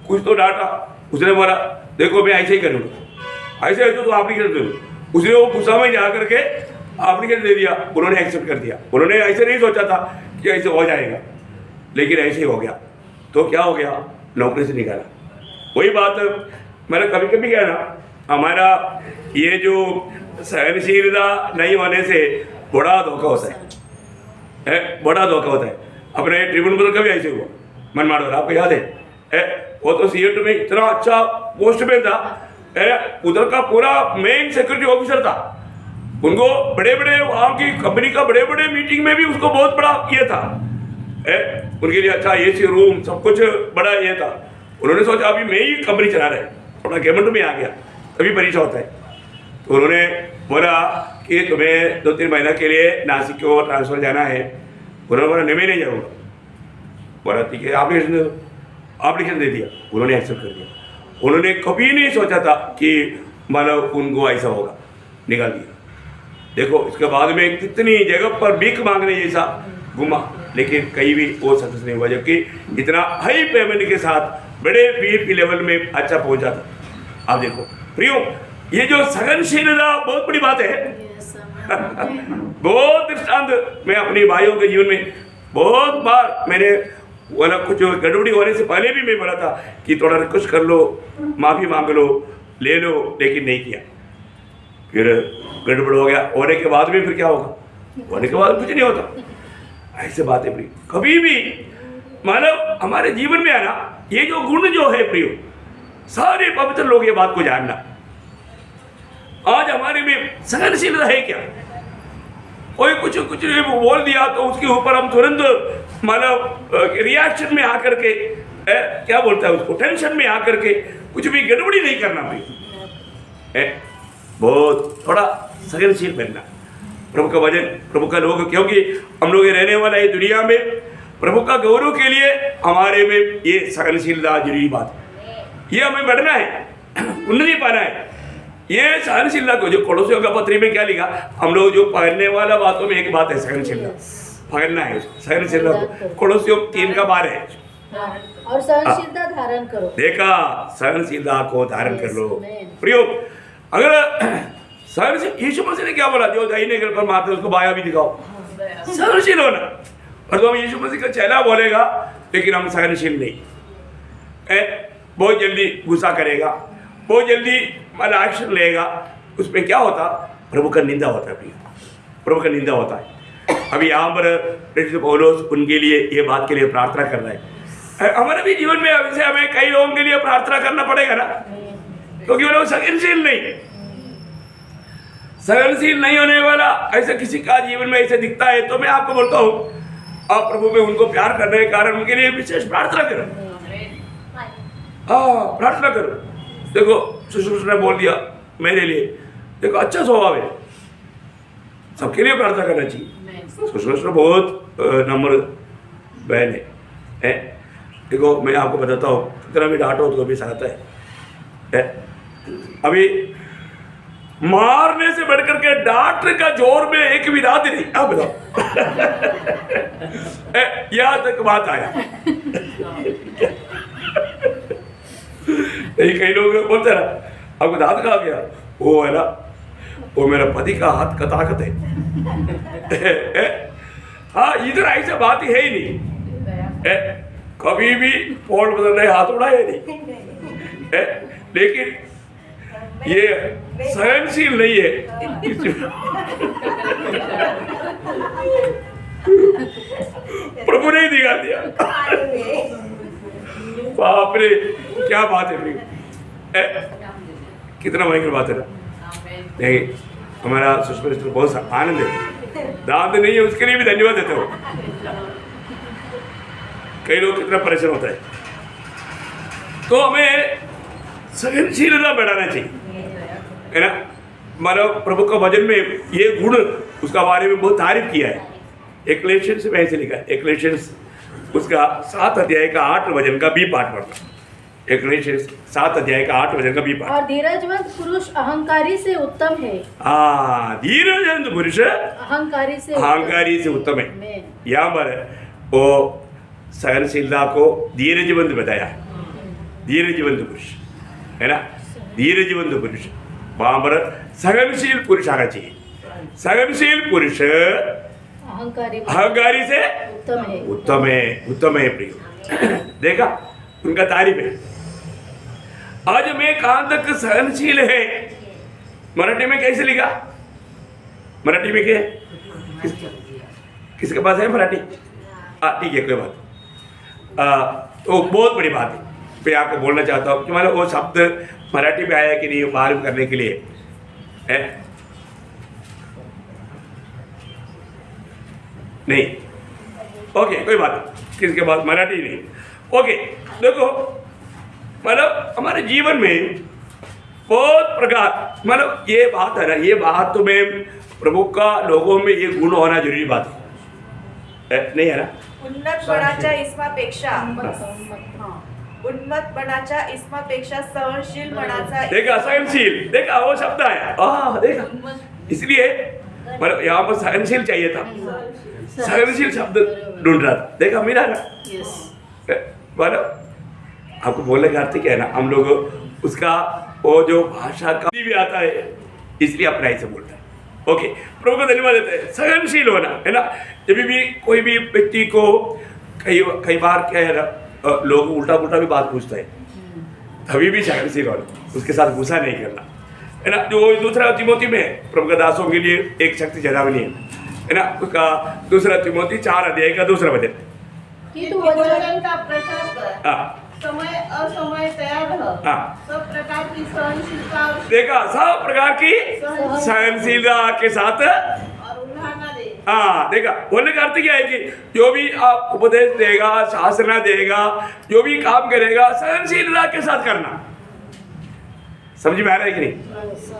Speaker 1: कुछ तो डांटा, उसने बोला देखो मैं ऐसे ही करूँगा, ऐसे है तो आप नहीं कर दो। उसने वो गुस्सा में जा करके
Speaker 4: एप्लीकेशन दे दिया, उन्होंने एक्सेप्ट कर दिया। उन्होंने ऐसे नहीं सोचा था कि ऐसे हो जाएगा, लेकिन ऐसे ही हो गया। तो क्या हो गया, नौकरी से निकाला। वही बात मैंने कभी कभी कहा ना, हमारा ये जो सहनशीलता नहीं होने से बड़ा धोखा होता है, बड़ा धोखा होता है। अपने ट्रिब्यूनल का भी ऐसे हुआ, मनमाड़ आपको याद है, वो तो सीएट में इतना अच्छा पोस्ट में था, उधर का पूरा मेन सिक्योरिटी ऑफिसर था। उनको बड़े बड़े वहाँ की कंपनी का बड़े बड़े मीटिंग में भी उसको बहुत बड़ा किया था, उनके लिए अच्छा एसी रूम सब कुछ बड़ा ये था। उन्होंने सोचा अभी मैं ही कंपनी चला रहे, थोड़ा गवर्नमेंट में आ गया, तभी परीक्षा होता है। तो उन्होंने बोला कि तुम्हें 2-3 महीना के लिए नासिक को ट्रांसफर जाना है। उन्होंने बोला नहीं, मैं नहीं जाऊँगा। बोला ठीक है, एप्लीकेशन दे दो। एप्लीकेशन दे दिया, उन्होंने एक्सेप्ट कर दिया। उन्होंने कभी नहीं सोचा था कि मतलब उनको ऐसा होगा, निकाल दिया। देखो इसके बाद में कितनी जगह पर भीख मांगने जैसा घुमा, लेकिन कहीं भी वो सक्सेस नहीं हुआ, जबकि इतना हाई पेमेंट के साथ बड़े वीपी लेवल में अच्छा पहुंचा था। आप देखो प्रियो, ये जो सहनशीलता बहुत बड़ी बात है। बहुत दृष्टांत मैं अपने भाइयों के जीवन में बहुत बार मैंने बोला, कुछ गड़बड़ी होने से पहले भी मैं बोला था कि थोड़ा रिक्वेस्ट कर लो, माफ़ी मांग लो, ले लो, लेकिन नहीं किया। फिर गड़बड़ हो गया, होने के बाद भी फिर क्या होगा, होने के बाद कुछ नहीं होता। ऐसे बातें प्रियो कभी भी मतलब हमारे जीवन में आना, ये जो गुण जो है प्रियो, सारे पवित्र लोग ये बात को जानना। आज हमारे में सहनशीलता है क्या? कोई कुछ बोल दिया तो उसके ऊपर हम तुरंत मतलब रिएक्शन में आकर के क्या बोलता है उसको, टेंशन में आकर के कुछ भी गड़बड़ी नहीं करना भाई, बहुत थोड़ा सहनशील बनना। प्रभु का वचन, प्रभु का लोग, क्योंकि हम लोग रहने वाला ये दुनिया में प्रभु का गौरव के लिए हमारे में ये सहनशीलता जरूरी बात है। ये हमें बढ़ना है, उन्नति पाना है। ये सहनशीलता को, जो कोलोसियों का पत्री में क्या लिखा, हम लोग जो पहनने वाला बातों में एक बात है सहनशीलता, पहनना है सहनशीलता को। कोलोसियों 3:12 है,
Speaker 2: और सहनशीलता धारण करो।
Speaker 4: देखा, सहनशीलता को धारण कर लो प्रियो। अगर सहनशील, यीशु मसीह ने क्या बोला, जो दाहिने घर पर मारते उसको बायां भी दिखाओ, सहनशील होना। और तो हम यीशु मसीह का चेला बोलेगा, लेकिन हम सहनशील नहीं, बहुत जल्दी गुस्सा करेगा, बहुत जल्दी मतलब एक्शन लेगा, उसमें क्या होता, प्रभु का निंदा होता है, प्रभु का निंदा होता है। अभी यहाँ पर पौलुस उनके लिए ये बात के लिए प्रार्थना कर रहा है। हमारे भी जीवन में अभी से हमें कई लोगों के लिए प्रार्थना करना पड़ेगा ना, क्योंकि वो लोग सहनशील नहीं, सहनशील नहीं होने वाला ऐसा किसी का जीवन में ऐसे दिखता है। तो मैं आपको बोलता हूँ, आप प्रभु में उनको प्यार करने के कारण उनके लिए विशेष प्रार्थना करो। हाँ, प्रार्थना करो। देखो सुश्रूष ने बोल दिया मेरे लिए, देखो अच्छा स्वभाव है, सबके लिए प्रार्थना करना चाहिए। सुश्रूष बहुत नम्र बहन है। देखो मैं आपको बताता हूँ, कितना भी डांटो तो भी सहता है। अभी मारने से बढ़कर के डांट का जोर में एक विदात नहीं। अब बताओ यहाँ तक बात आया। नहीं, कई लोग बोलते ना, आपको दांत कहा गया, वो है ना, वो मेरा पति का हाथ का ताकत है। हाँ, इधर ऐसा बात ही है ही नहीं, कभी भी पोल बदलने हाथ उड़ाया नहीं, लेकिन ये सहनशील नहीं है। प्रभु ने दिखा दिया। बाप रे, क्या बात है भाई, कितना भयंकर बात है ना। नहीं, हमारा सुषमा बहुत आनंद है, दांत नहीं है उसके लिए भी धन्यवाद देता हूँ। कई लोग कितना परेशान होता है, तो हमें सहनशीलता बढ़ाना चाहिए, है ना। मतलब प्रभु का वचन में ये गुण उसका बारे में बहुत तारीफ किया है। एक्लेशियंस में ऐसे लिखा है, एक्लेशियंस उसका 7 अध्याय का 8 वचन का बी पाठ पढ़ना। एक्लेशियंस 7 अध्याय का 8 वचन का बी पाठ।
Speaker 2: और धीरजवंत पुरुष अहंकारी से उत्तम है।
Speaker 4: हाँ, धीरजवंत पुरुष अहंकारी से उत्तम है। यहाँ पर वो सहनशीलता को धीरजवंत बताया, धीरजवंत पुरुष, है ना, धीरजवंत पुरुष। वहाँ पर सहनशील पुरुष आना चाहिए। सहनशील पुरुष अहंकारी से उत्तम है प्रिय। देखा उनका तारीफ है। आज मैं कहां तक सहनशील है, मराठी में कैसे लिखा? मराठी में क्या किसके पास है मराठी? ठीक है, कोई बात। तो बहुत बड़ी बात है। मैं आपको बोलना चाहता हूँ कि मतलब वो शब्द मराठी में आया कि नहीं मालूम करने के लिए है नहीं। ओके, कोई बात नहीं, किसके पास मराठी नहीं। ओके, देखो मतलब हमारे जीवन में बहुत प्रकार, मतलब ये बात है ना, ये बात तो मैं प्रभु का लोगों में ये गुण होना जरूरी बात है नहीं है ना?
Speaker 3: उन्मत्त मनाच्या इस्मापेक्षा सहनशील मनाचा
Speaker 4: देखा, सहनशील, देखा वो शब्द आया। देखा, इसलिए मतलब यहाँ पर सहनशील चाहिए था, सहनशील शब्द ढूंढ रहा था। देखा, मिला ना? मतलब आपको बोलने का अर्थ क्या है ना, हम लोग उसका वो जो भाषा का भी आता है, इसलिए अपना ऐसे बोलता है। ओके, प्रभु को धन्यवाद देते हैं। सहनशील होना है ना, जब भी कोई भी व्यक्ति को कई बार क्या है ना, लोग उल्टा पुल्टा भी बात पूछता है, तभी भी सहनशील होना, उसके साथ गुस्सा नहीं करना है ना। जो दूसरा तिमोथी में प्रभु का दासों के लिए एक शक्ति जगावनी है ना, उसका दूसरा तिमोथी 4 अध्याय का 2 वचन
Speaker 5: कि तू वचन का प्रचार कर,
Speaker 4: हाँ,
Speaker 5: समय असमय तैयार रह,
Speaker 4: हाँ।
Speaker 5: सब प्रकार की सहनशीलता
Speaker 4: देखा, सब प्रकार की सहनशीलता के साथ
Speaker 5: और उल्लाना दे।
Speaker 4: हाँ, देखा, बोलने का अर्थ क्या है कि जो भी आप उपदेश देगा, शासना देगा, जो भी काम करेगा, सहनशीलता के साथ करना। समझ में आ रहा है कि नहीं?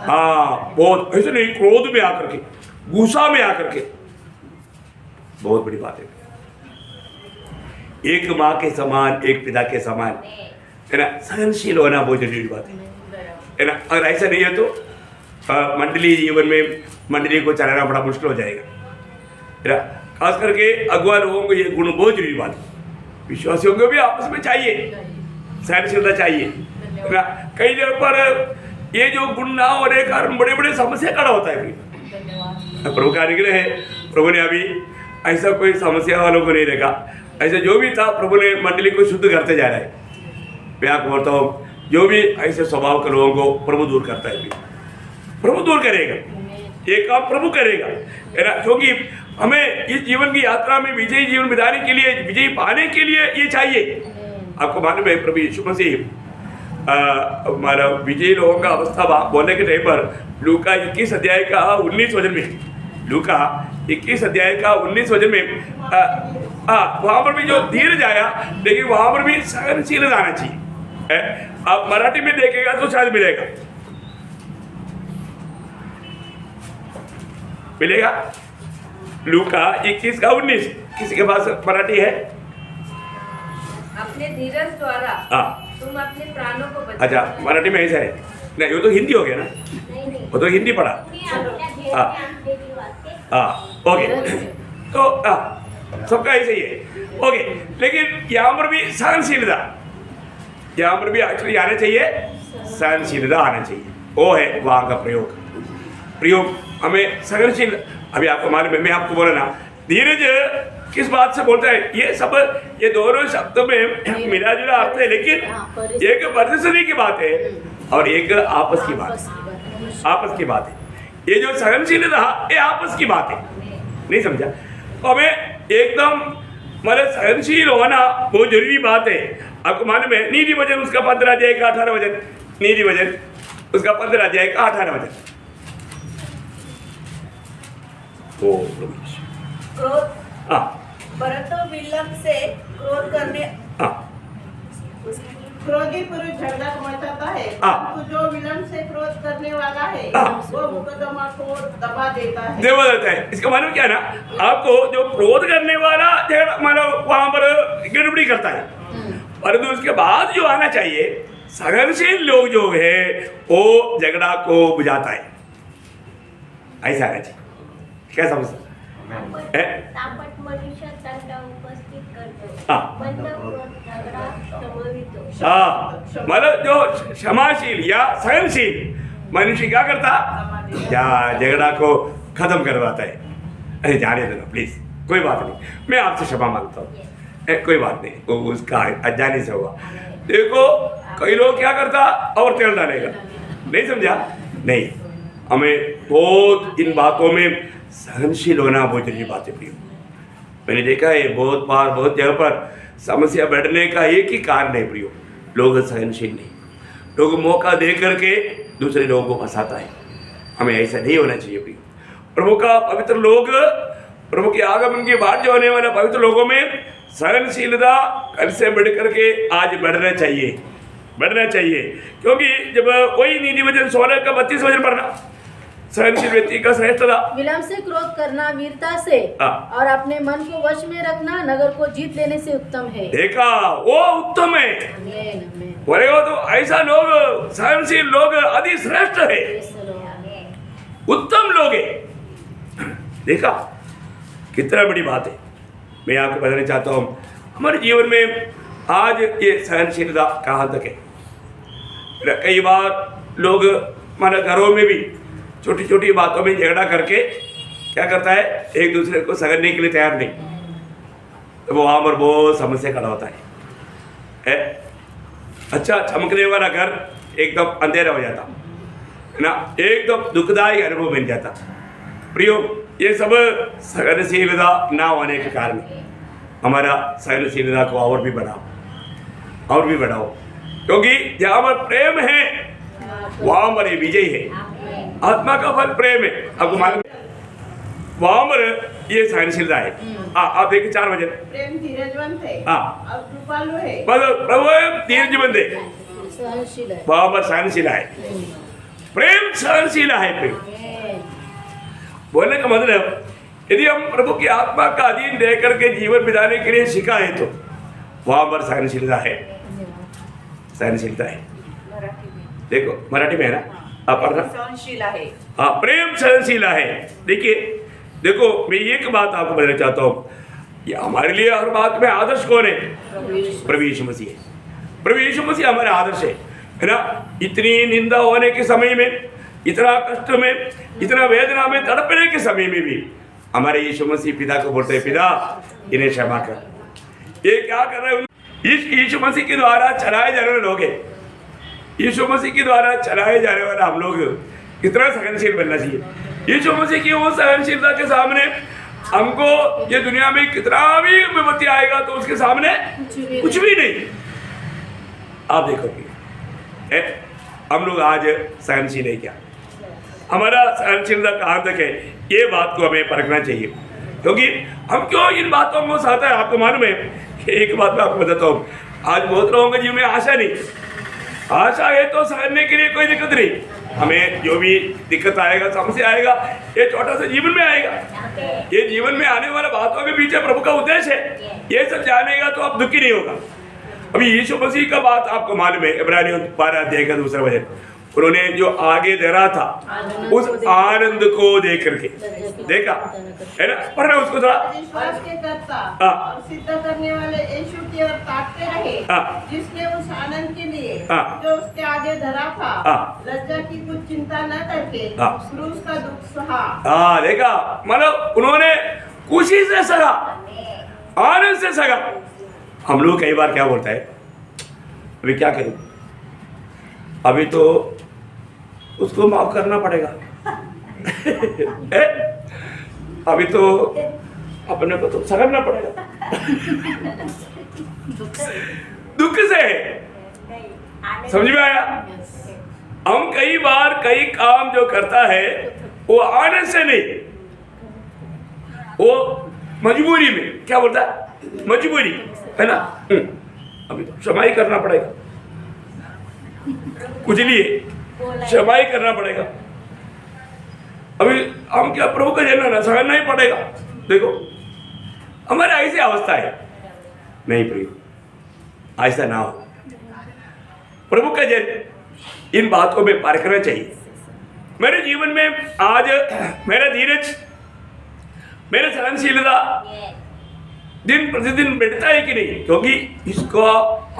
Speaker 4: हाँ, बहुत ऐसे नहीं क्रोध में आकर के, गुस्सा में आकर के, बहुत बड़ी बात है। एक माँ के समान, एक पिता के समान है ना, सहनशील होना बहुत जरूरी बात है ना। अगर ऐसा नहीं है तो मंडली जीवन में मंडली को चलाना बड़ा मुश्किल हो जाएगा है ना। खास करके अगुआ लोगों को ये गुण बहुत जरूरी बात है। विश्वासियों को भी आपस में चाहिए, सहनशीलता चाहिए है ना। कई जगह पर ये जो गुण ना होने के कारण बड़े बड़े समस्या खड़ा होता है। प्रभु का अनुग्रह है, प्रभु ने अभी ऐसा कोई समस्या वालों को नहीं देखा। ऐसे जो भी था प्रभु ने मंडली को शुद्ध करते जा रहा है। मैं आपको बोलता हूँ, जो भी ऐसे स्वभाव के लोगों को प्रभु दूर करता है, प्रभु दूर करेगा, ये काम प्रभु करेगा है ना। क्योंकि हमें इस जीवन की यात्रा में विजयी जीवन बिताने के लिए, विजयी पाने के लिए ये चाहिए। आपको मालूम है प्रभु यीशु मसीह हमारा विजयी लोगों का अवस्था बोलने के टाइम पर लूका 21 अध्याय का 19 वचन में, लूका 21 अध्याय का 19 वचन में वहां पर भी जो धीरज आया, लेकिन वहां पर भी सहनशीलता आना चाहिए। आप मराठी में देखेगा तो शायद मिलेगा, मिलेगा लूका 21 का 19। किसी के पास मराठी है?
Speaker 3: अपने धीरज द्वारा तुम अपने प्राणों को बचाओ।
Speaker 4: अच्छा, मराठी में ऐसा है नहीं, वो तो हिंदी हो गया ना, वो तो हिंदी पढ़ा। ओके, तो सबका ऐसे ही है। ओके, लेकिन यहाँ पर भी सहनशीलता, यहाँ पर भी एक्चुअली आना चाहिए, सहनशीलता आना चाहिए। वो है वहाँ का प्रयोग हमें सहनशील। अभी आपको मालूम है, मैं आपको बोला ना, धीरज किस बात से बोलता है? ये सब, ये दोनों शब्द में मिला जुला अर्थ है, लेकिन एक परिस्थिति की बात है और एक आपस की बात, आपस की बात है। ये जो सहनशीलता ये आपस की बात है, नहीं समझा? तो हमें एकदम मतलब सहनशील होना बहुत जरूरी बात है। आपको मालूम है नीति वचन उसका 15 अध्याय का 18 वचन, नीति वचन उसका 15 अध्याय का 18 वचन।
Speaker 3: क्रोध, परंतु विलंब से क्रोध करने,
Speaker 5: क्रोधी पुरुष झगड़ा मचाता है, परंतु जो विलंब से क्रोध करने वाला है वो मुकदमा को दबा देता है।
Speaker 4: इसका मालूम क्या है ना, आपको जो क्रोध करने वाला झगड़ा मतलब वहां पर गड़बड़ी करता है, परंतु उसके बाद जो आना चाहिए सहनशील लोग जो है वो झगड़ा को बुझाता है, ऐसा आना चाहिए। क्या समझ मतलब जो क्षमाशील या सहनशील मनुष्य क्या करता, या झगड़ा को
Speaker 1: खत्म करवाता है। अरे जाने दो ना प्लीज, कोई बात नहीं, मैं आपसे क्षमा मांगता हूँ, कोई बात नहीं, वो उसका अनजाने से हुआ। देखो कई लोग क्या करता और तेल डालेगा, नहीं समझा? नहीं, हमें बहुत इन बातों में सहनशील होना बहुत जरूरी बात है प्रियो। मैंने देखा है बहुत बार बहुत जगह पर समस्या बढ़ने का एक ही कारण है प्रियो, लोग सहनशील नहीं, लोग मौका दे करके दूसरे लोगों को फंसाता है। हमें ऐसा नहीं होना चाहिए प्रियो। प्रभु का पवित्र लोग, प्रभु के आगमन के बाद जो होने वाला पवित्र लोगों में सहनशीलता कल से बढ़ करके आज बढ़ना चाहिए, बढ़ना चाहिए। क्योंकि जब वही नीति वचन 16 का 32 वचन पढ़ना, सहनशील व्यक्ति का श्रेष्ठ था।
Speaker 2: विलंब से क्रोध करना वीरता से और अपने मन को वश में रखना नगर को जीत लेने से उत्तम है।
Speaker 1: देखा, वो उत्तम है, बोलेगा तो ऐसा लोग, सहनशील लोग अति श्रेष्ठ है, उत्तम लोग है। देखा कितना बड़ी बात है। मैं आपको बताना चाहता हूँ हमारे जीवन में आज ये सहनशीलता कहाँ तक है। कई बार लोग हमारे घरों में भी छोटी छोटी बातों में झगड़ा करके क्या करता है, एक दूसरे को सगड़ने के लिए तैयार नहीं, तो वो वहाँ पर बहुत समस्या खड़ा होता है। अच्छा चमकने वाला घर एकदम अंधेरा हो जाता है ना, एकदम दुखदायी अनुभव बन जाता। प्रियो, ये सब सहनशीलता ना होने के कारण हमारा सहनशीलता को और भी बढ़ाओ, और भी बढ़ाओ, क्योंकि जहाँ पर प्रेम है वहाँ पर विजय है। आत्मा का फल प्रेम है, आपको मालूम, वहाँ पर ये सहनशीलता है। आप देखिए 4 बजे
Speaker 5: प्रेम धीरजवंत है और कृपालु है।
Speaker 1: बस प्रभु धीरजवंत है, वहाँ पर सहनशीला है, प्रेम सहनशीला है। प्रेम बोलने का मतलब, यदि हम प्रभु की आत्मा का अधीन रह करके जीवन बिताने के लिए सीखा है तो वहाँ पर सहनशीलता है, सहनशीलता है। देखो मराठी में है ना, आप पढ़ना,
Speaker 3: सहनशीला है।
Speaker 1: हाँ, प्रेम सहनशीला है। देखिए देखो, मैं एक बात आपको बताना चाहता हूँ, ये हमारे लिए हर बात में आदर्श कौन है? प्रभु यीशु मसीह है। प्रभु यीशु मसीह हमारे आदर्श है ना। इतनी निंदा होने के समय में, इतना कष्ट में, इतना वेदना में, तड़पने के समय में भी हमारे यीशु मसीह पिता को बोलते हैं, पिता इन्हें क्षमा कर। ये क्या कर रहे हैं? इस यीशु मसीह के द्वारा चलाए जाने वाले लोग हैं, यीशु मसीह के द्वारा चलाए जाने वाला हम लोग कितना सहनशील बनना चाहिए। यीशु मसीह की वो सहनशीलता के सामने हमको ये दुनिया में कितना भी विपत्ति आएगा तो उसके सामने कुछ भी नहीं। आप देखोगे हम लोग आज सहनशील है क्या, हमारा सहनशीलता कहाँ तक है, ये बात को हमें परखना चाहिए। क्योंकि हम क्यों इन बातों को सहता है, आपको मालूम है। एक बात मैं आपको बताता हूँ, आज बहुत लोगों के जीवन में आशा नहीं, आशा है तो सहने के लिए कोई दिक्कत नहीं। हमें जो भी दिक्कत आएगा, समस्या आएगा, ये छोटा सा जीवन में आएगा। ये जीवन में आने वाला बातों के पीछे प्रभु का उद्देश्य है, ये सब जानेगा तो आप दुखी नहीं होगा। अभी यीशु मसीह का बात आपको मालूम है, इब्रानियों 12 अध्याय का 2 वचन, उन्होंने जो आगे दे रहा था उस आनंद को देख करके देखा है ना, पढ़ना उसको थोड़ा।
Speaker 5: विश्वास के कर्ता और सिद्ध करने वाले यीशु की ओर ताकते रहे, जिसने उस आनंद के लिए जो उसके आगे धरा था लज्जा की कुछ चिंता न करके क्रूस का दुख सहा।
Speaker 1: देखा, मतलब उन्होंने खुशी से सहा, आनंद से सहा। हम लोग कई बार क्या बोलता है, अभी क्या करूं, अभी तो उसको माफ करना पड़ेगा अभी तो अपने को तो सगड़ना पड़ेगा दुख से। समझ में आया? हम कई बार कई काम जो करता है वो आनंद से नहीं, वो मजबूरी में, क्या बोलता है, मजबूरी है ना। अभी तो क्षमा ही करना पड़ेगा, कुछ लिए क्षमा ही करना पड़ेगा। अभी हम क्या प्रभु का जन्म ना सहना ही पड़ेगा। देखो हमारे ऐसी अवस्था है, नहीं प्रभु ऐसा ना हो। प्रभु का जन्म इन बातों में पार करना चाहिए। मेरे जीवन में आज मेरा धीरज, मेरा सहनशीलता दिन प्रतिदिन बढ़ता है कि नहीं, क्योंकि इसका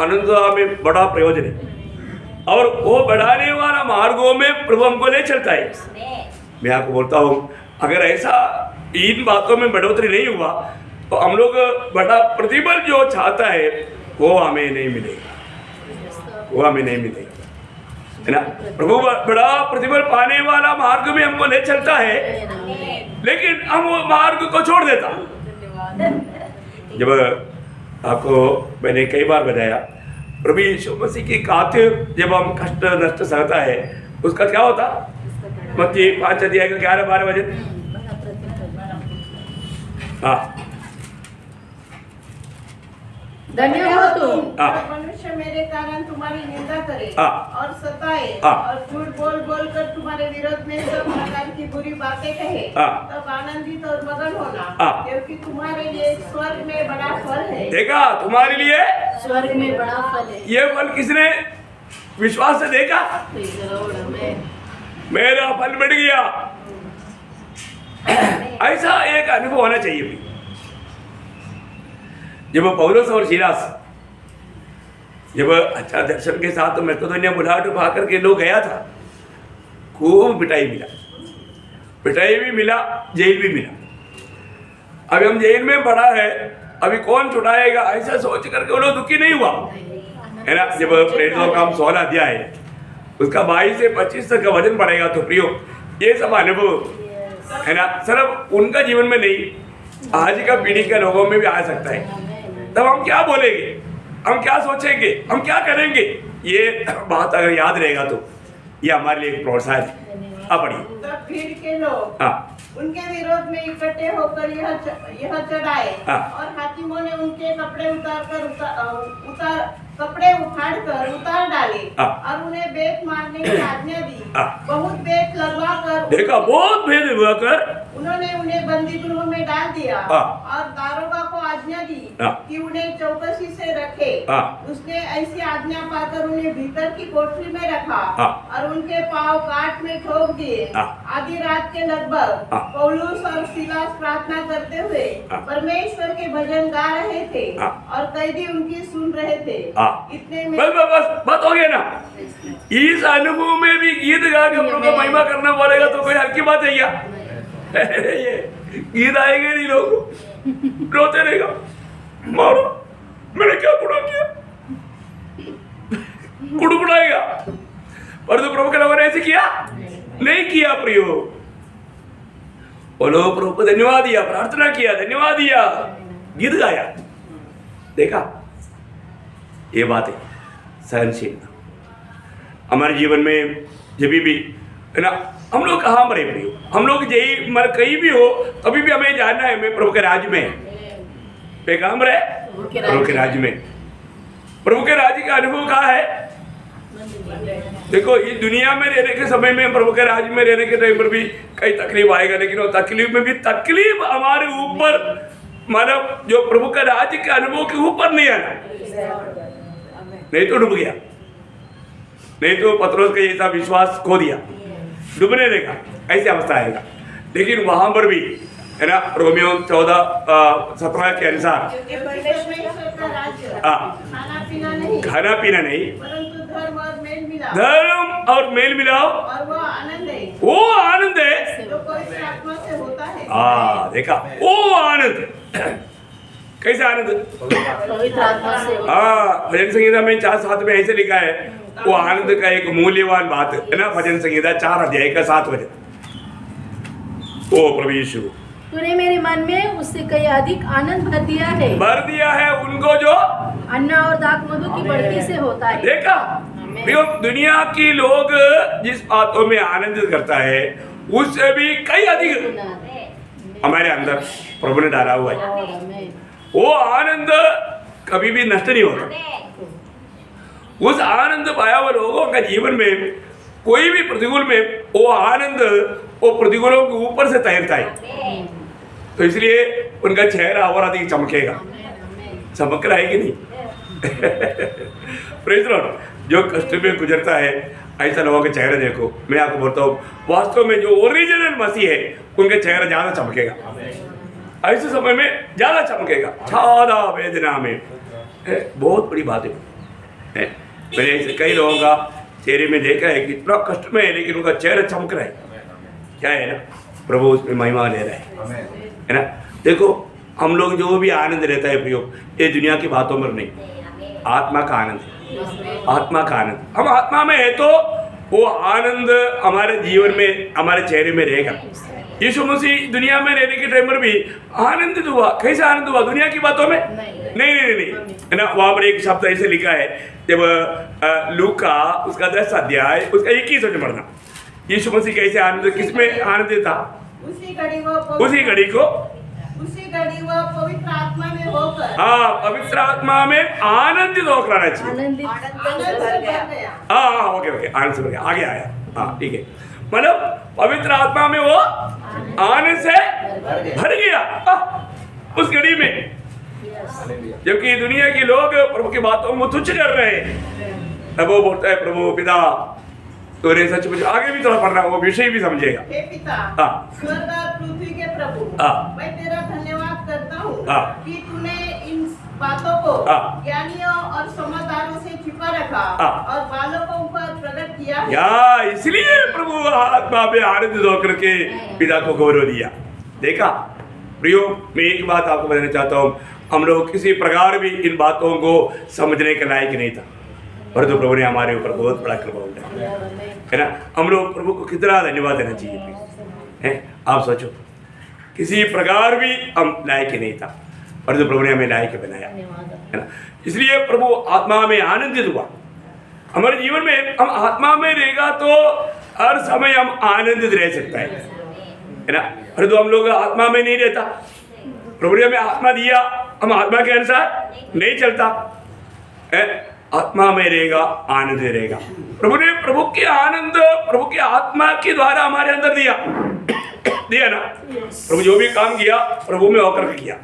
Speaker 1: आनंद में बड़ा प्रयोजन है और वो बढ़ाने वाला मार्गों में प्रभु हमको ले चलता है। मैं आपको बोलता हूँ,
Speaker 4: अगर ऐसा इन बातों में बढ़ोतरी नहीं हुआ तो हम लोग बड़ा प्रतिफल जो चाहता है वो हमें नहीं मिलेगा, वो हमें नहीं मिलेगा, है ना। प्रभु बड़ा प्रतिफल पाने वाला मार्ग में हमको ले चलता है, लेकिन हम वो मार्ग को छोड़ देता। जब आपको मैंने कई बार बताया, प्रभु यीशु मसीह की खातिर जब हम कष्ट नष्ट सहता है उसका क्या होता? मत्ती 5 अध्याय का 11-12 वचन। हाँ,
Speaker 2: धन्य हो तुम
Speaker 4: हाँ।
Speaker 5: जब मनुष्य मेरे कारण तुम्हारी निंदा करे
Speaker 4: हाँ।
Speaker 5: और सताए
Speaker 4: हाँ।
Speaker 5: और झूठ बोल बोल कर तुम्हारे विरोध में सब प्रकार की बुरी बातें कहे,
Speaker 4: हाँ।
Speaker 5: तब आनंदित और मगन होना,
Speaker 4: हाँ।
Speaker 5: क्योंकि तुम्हारे लिए स्वर्ग में बड़ा फल है।
Speaker 4: देखा तुम्हारे लिए
Speaker 2: स्वर्ग में बड़ा फल है।
Speaker 4: ये फल किसने विश्वास से देखा? मेरा फल बढ़ गया। ऐसा एक अनुभव होना चाहिए भी। जब पौलुस और सीलास जब अच्छा दर्शन के साथ मैकेडोनिया बुलाहट पा करके लोग गया था, खूब पिटाई मिला, पिटाई भी मिला, जेल भी मिला। अभी हम जेल में पड़ा है, अभी कौन छुड़ाएगा ऐसा सोच करके वो लोग दुखी नहीं हुआ, है ना। जब प्रेरितों का हम 16 अध्याय है उसका 22 से 25 तक का वचन पड़ेगा तो प्रियो ये सब अनुभव, है ना, सिर्फ उनका जीवन में नहीं आज का पीढ़ी के लोगों में भी आ सकता है। तब हम क्या बोलेंगे, हम क्या सोचेंगे, हम क्या करेंगे, ये बात अगर याद रहेगा तो ये हमारे लिए एक प्रोत्साहन है। अब पढ़िए।
Speaker 5: तब भीड़ के लोग
Speaker 4: हाँ,
Speaker 5: उनके विरोध में इकट्ठे होकर यह चढ़ाए
Speaker 4: हाँ।
Speaker 5: और हाकिमों ने उनके कपड़े उखाड़कर उतार डाले
Speaker 4: हाँ।
Speaker 5: और उन्हें बेत मारने की आज्ञा दी।
Speaker 4: हाँ।
Speaker 5: बहुत बेत लगवा कर
Speaker 4: देखा बहुत भेद हुआ कर
Speaker 5: उन्होंने उन्हें बंदी गृह में डाल दिया
Speaker 4: हाँ।
Speaker 5: और दारोगा को आज्ञा दी
Speaker 4: हाँ।
Speaker 5: कि उन्हें चौकसी से रखे।
Speaker 4: हाँ।
Speaker 5: उसने ऐसी आज्ञा पाकर उन्हें भीतर की कोठरी में रखा
Speaker 4: हाँ।
Speaker 5: और उनके पांव काट में ठोक दिए।
Speaker 4: हाँ।
Speaker 5: आधी रात के लगभग
Speaker 4: हाँ।
Speaker 5: पौलुस और सीलास प्रार्थना करते हुए
Speaker 4: हाँ।
Speaker 5: परमेश्वर के भजन गा रहे थे
Speaker 4: हाँ।
Speaker 5: और कैदी उनकी सुन रहे थे।
Speaker 4: हाँ।
Speaker 5: इतने में
Speaker 4: बस बात हो गया ना। इस अनुभव में भी गीत गा के प्रभु का महिमा करना बोलेगा तो कोई हल्की बात है क्या? ये गीत आएंगे नहीं, लोग रोते रहेगा, मारो मैंने क्या गुनाह किया, कुड़कुड़ाएगा। पर तो प्रभु के लोगों ने ऐसे किया नहीं किया प्रियो। बोलो प्रभु को धन्यवाद दिया, प्रार्थना किया, धन्यवाद दिया, गीत गाया। देखा ये बात है सहनशीलता हमारे जीवन में जब भी, है ना, हम लोग कहाँ मरे प्रियो, हम लोग यही मर कहीं भी हो कभी भी हमें जानना है मैं प्रभु के राज्य में पैगाम रहे, प्रभु के राज्य में। प्रभु के राज्य का अनुभव कहाँ है? देखो इस दुनिया में रहने के समय में, प्रभु के राज्य में रहने के टाइम पर भी कई तकलीफ आएगा, लेकिन वो तकलीफ में भी तकलीफ हमारे ऊपर, मतलब जो प्रभु का राज्य के अनुभव के ऊपर नहीं आना, नहीं तो डूब गया, नहीं तो पतरस का जैसा विश्वास खो दिया, डूबने देगा, ऐसी अवस्था आएगा। लेकिन वहां पर भी, है ना, रोमियो 14:17 के अनुसार
Speaker 5: क्योंकि परमेश्वर का राज्य
Speaker 4: हाँ। खाना पीना नहीं
Speaker 5: परंतु धर्म और मेल मिलाप,
Speaker 4: धर्म और मेल मिलाओ,
Speaker 5: और वो आनंद है
Speaker 4: वो आनंद है
Speaker 5: जो पवित्र आत्मा से होता है।
Speaker 4: देखा वो आनंद कैसे आनंद?
Speaker 2: पवित्र आत्मा से
Speaker 4: भजन संगीता में 4:7 में ऐसे लिखा है, वो आनंद का एक मूल्यवान बात है ना। भजन संगीता 4 अध्याय का 7 वचन। ओ प्रभु यीशु,
Speaker 2: तूने मेरे मन में उससे कई अधिक आनंद भर दिया है
Speaker 4: उनको जो
Speaker 2: अन्ना और दाख मधु की बढ़ती से होता है।
Speaker 4: देखा प्रियो, दुनिया की लोग जिस बातों में आनंद करता है उससे भी कई अधिक हमारे अंदर प्रभु ने डाला हुआ है। वो आनंद कभी भी नष्ट नहीं होता। उस आनंद पाया हुआ लोगों का जीवन में कोई भी प्रतिकूल में वो आनंद वो प्रतिकूलों के ऊपर से तैरता है, तो इसलिए उनका चेहरा और अधिक चमकेगा। चमक रहा है कि नहीं? Praise Lord. जो कष्ट में गुजरता है ऐसा लोगों के चेहरे देखो, मैं आपको बोलता हूँ वास्तव में जो ओरिजिनल मसीह है उनके चेहरा ज्यादा चमकेगा, ऐसे समय में ज्यादा चमकेगा, ज्यादा वेदना में। बहुत बड़ी बात है। मैंने ऐसे कई लोगों का चेहरे में देखा है कि इतना कष्ट में है लेकिन उनका चेहरा चमक रहा है। क्या है ना,
Speaker 1: प्रभु उसमें महिमा ले रहे हैं, है ना। देखो हम लोग जो भी आनंद रहता है प्रियो, ये दुनिया की बातों में नहीं, आत्मा का आनंद है, आत्मा का आनंद। हम आत्मा में है तो वो आनंद हमारे जीवन में, हमारे चेहरे में रहेगा। यीशु मसीह दुनिया में रहने के टाइम पर भी आनंदित हुआ। कैसे आनंद हुआ? दुनिया की बातों में नहीं, है ना। वहां पर एक शब्द ऐसे लिखा है, जब लूका उसका 10 अध्याय उसका 21 वचन पढ़ना। यीशु मसीह कैसे आनंद, किसमें आनंदित था?
Speaker 5: उसी घड़ी वो पवित्र आत्मा में होकर,
Speaker 1: हाँ, पवित्र आत्मा में आनंदित होकर आना चाहिए।
Speaker 2: आनंदित
Speaker 5: आनंद से भर गया।
Speaker 1: हाँ, ओके, आनंद से भर गया, आगे आया। हाँ, ठीक है, मतलब पवित्र आत्मा में वो आनंद से भर गया उस घड़ी में। जबकि दुनिया के लोग प्रभु की बातों को तुच्छ कर रहे हैं, तब वो बोलता है प्रभु पिता तूने सच मुझे, आगे भी थोड़ा पढ़ना, वो विषय भी समझेगा।
Speaker 5: हे पिता, स्वर्ग और पृथ्वी के प्रभु, मैं तेरा धन्यवाद करता हूँ कि तूने इन बातों को ज्ञानियों और समझदारों से छिपा रखा और बालकों पर प्रकट किया
Speaker 1: या इसलिए प्रभु आत्मा में आनंदित होकर के पिता को गौरव दिया। देखा प्रियो, मैं एक बात आपको बताना चाहता हूँ, हम लोग किसी प्रकार भी इन बातों को समझने के लायक नहीं था, परंतु प्रभु ने हमारे ऊपर बहुत बड़ा कृपा उठाया, है ना। हम लोग प्रभु को कितना धन्यवाद देना चाहिए, है। आप सोचो, किसी प्रकार भी हम लायक नहीं था, परंतु प्रभु ने हमें लायक बनाया, है ना। इसलिए प्रभु आत्मा में आनंदित हुआ। हमारे जीवन में हम आत्मा में रहेगा तो हर समय हम आनंदित रह सकता है ना। परंतु हम लोग आत्मा में नहीं रहता, प्रभु ने हमें आत्मा दिया, हम आत्मा के अनुसार नहीं चलता है। आत्मा में रहेगा, आनंद रहेगा। प्रभु ने प्रभु के आनंद, प्रभु के आत्मा के द्वारा हमारे अंदर दिया ना। प्रभु जो भी काम किया प्रभु में होकर किया।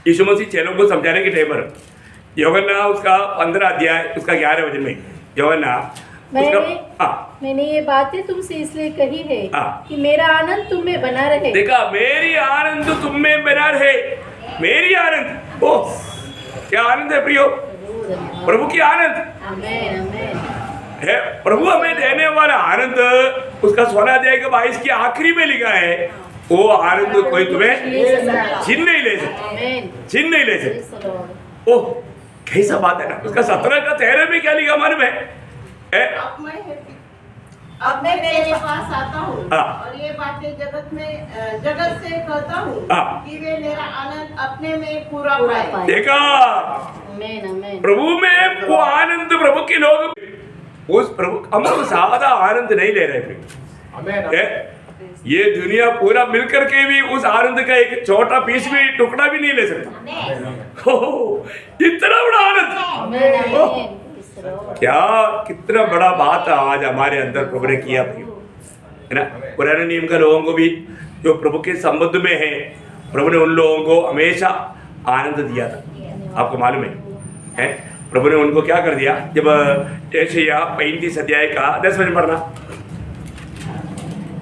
Speaker 1: यीशु मसीह चेलों को समझाने के टाइम पर यूहन्ना उसका 15 अध्याय उसका 11 वचन में, यूहन्ना
Speaker 2: मैंने ये बातें तुमसे इसलिए कही है कि मेरा आनंद तुम में बना रहे।
Speaker 1: देखा, मेरी आनंद तुम में बना रहे, मेरी आनंद। ओह, क्या आनंद है प्रियो, प्रभु की आनंद है। प्रभु हमें देने वाला आनंद, उसका 16 अध्याय के 22 के आखिरी में लिखा है, वो आनंद कोई तुम्हें छीन नहीं ले सकता, छीन नहीं ले सकता। ओह, कैसा बात है ना। उसका 17 का 13 में क्या लिखा हमारे में?
Speaker 5: अब मैं तेरे पास आता हूँ और ये बातें जगत से कहता हूँ कि वे मेरा आनंद अपने में पूरा पाए।
Speaker 1: देखा, प्रभु में वो आनंद, प्रभु के लोग उस प्रभु, हम लोग सादा आनंद नहीं ले रहे। ये दुनिया पूरा मिलकर के भी उस आनंद का एक छोटा पीस भी, टुकड़ा भी नहीं ले सकता। इतना बड़ा आनंद, क्या कितना बड़ा बात आज हमारे अंदर प्रभु ने किया, है ना। पुराने नियम का लोगों को भी जो प्रभु के संबंध में है, प्रभु ने उन लोगों को हमेशा आनंद दिया था। आपको मालूम है प्रभु ने उनको क्या कर दिया? जब यशायाह 35 अध्याय का 10 वचन पढ़ना,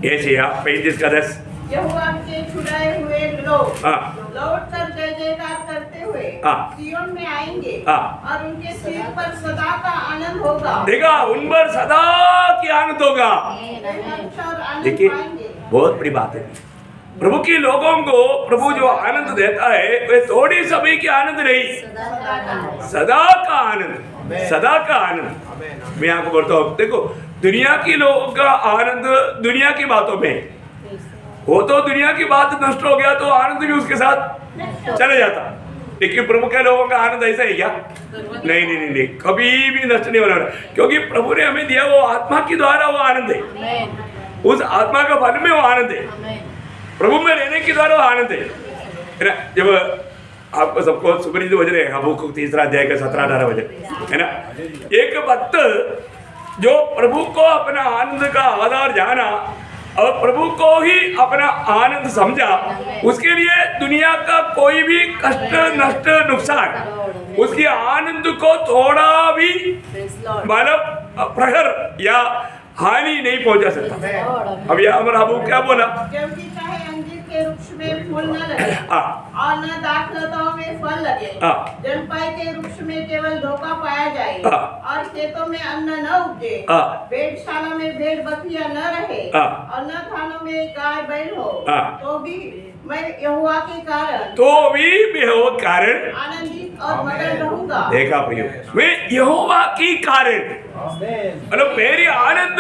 Speaker 1: यशायाह 35 का 10।
Speaker 5: यहोवा के छुड़ाए हुए लोग लौट कर जय जयकार करते हुए सिय्योन में आएंगे और उनके सिर पर सदा का आनंद होगा।
Speaker 1: देखा, उन पर सदा की आनंद होगा। देखिए, बहुत बड़ी बात है। प्रभु के लोगों को प्रभु जो आनंद देता है वह थोड़ी समय की आनंद नहीं, सदा का आनंद, सदा का आनंद। मैं आपको बोलता हूँ, देखो दुनिया के लोगों का आनंद दुनिया की बातों में वो, तो दुनिया की बात नष्ट हो गया तो आनंद भी उसके साथ चले जाता। लेकिन प्रभु के लोगों का आनंद ऐसा है क्या? नहीं, कभी भी नष्ट नहीं होना, क्योंकि प्रभु ने हमें दिया वो आत्मा के द्वारा वो आनंद है, उस आत्मा का फल में वो आनंद है, प्रभु में रहने के द्वारा वो आनंद है ना। जब आपको सबको सुपरिचित वचन है हबक्कुक 3 अध्याय का 17-18 वचन, है ना। एक भक्त जो प्रभु को अपना आनंद का आधार जाना और प्रभु को ही अपना आनंद समझा, उसके लिए दुनिया का कोई भी कष्ट, नष्ट, नुकसान उसके आनंद को थोड़ा भी मतलब प्रहर या हानि नहीं पहुंचा सकता। अब यहाँ हमारा हबक्कुक क्या बोला?
Speaker 5: क्योंकि चाहे अंजीर के वृक्ष में फूल न लगे और न दाखलताओं में फल लगे। जलपाई के वृक्ष में केवल धोखा पाया जाए और खेतों में अन्न न उपजे। भेड़शाला में भेड़ बकरियां न रहे और न थानों में गाय बैल हो। तो भी मैं यहोवा के कारण आनंदित और मगन रहूंगा।
Speaker 4: देखा प्रियो, मैं यहोवा की कारण, मतलब मेरी आनंद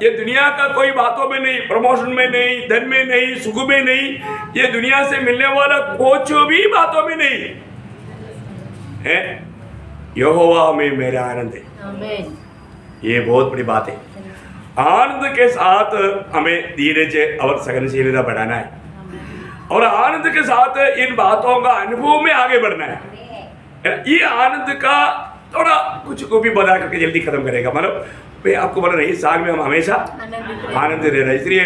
Speaker 4: ये दुनिया का कोई बातों में नहीं, प्रमोशन में नहीं, धन में नहीं, सुख में नहीं, ये दुनिया से मिलने वाला कुछ भी बातों में नहीं है। यहोवा में मेरा आनंद है। ये बहुत बड़ी बात है। आनंद के साथ हमें धीरज और सहनशीलता बढ़ाना है और आनंद के साथ इन बातों का अनुभव में आगे बढ़ना है। ये आनंद का थोड़ा कुछ को भी बता करके जल्दी खत्म करेगा। मतलब मैं आपको बोला नहीं, साल में हम हमेशा आनंद रह रहे, इसलिए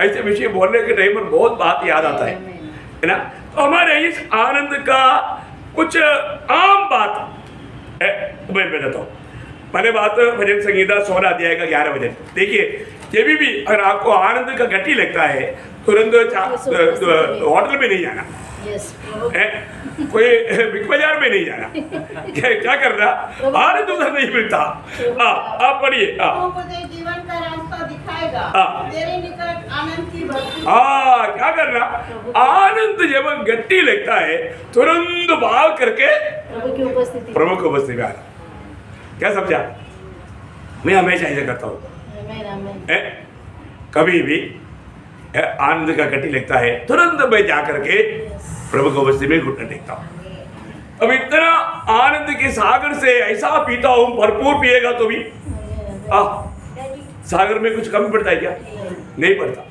Speaker 4: ऐसे विषय बोलने के टाइम पर बहुत बात याद आता है ना। तो हमारे इस आनंद का कुछ आम बात है मैं बताता हूँ। पहले बात भजन संगीता 16 अध्याय का 11 वचन देखिए। ये भी अगर आपको आनंद का घटी लगता है तुरंत होटल में नहीं जाना है, कोई बिग बाजार में नहीं जाना, क्या करना, आनंद उधर नहीं मिलता। आप पढ़िए।
Speaker 5: मुझे जीवन का रास्ता दिखाएगा, तेरे निकट आनंद की भक्ति।
Speaker 4: क्या करना, आनंद जब गट्टी लगता है तुरंत भाव करके प्रभु की उपस्थिति में आना। क्या समझा? मैं हमेशा ऐसा करता हूँ। कभी भी आनंद का घटी लगता है तुरंत मैं जाकर के प्रभु की उपस्थिति में घुटना टेकता हूँ। अब इतना आनंद के सागर से ऐसा पीता हूँ, भरपूर पिएगा तो भी सागर में कुछ कमी पड़ता है क्या? नहीं पड़ता।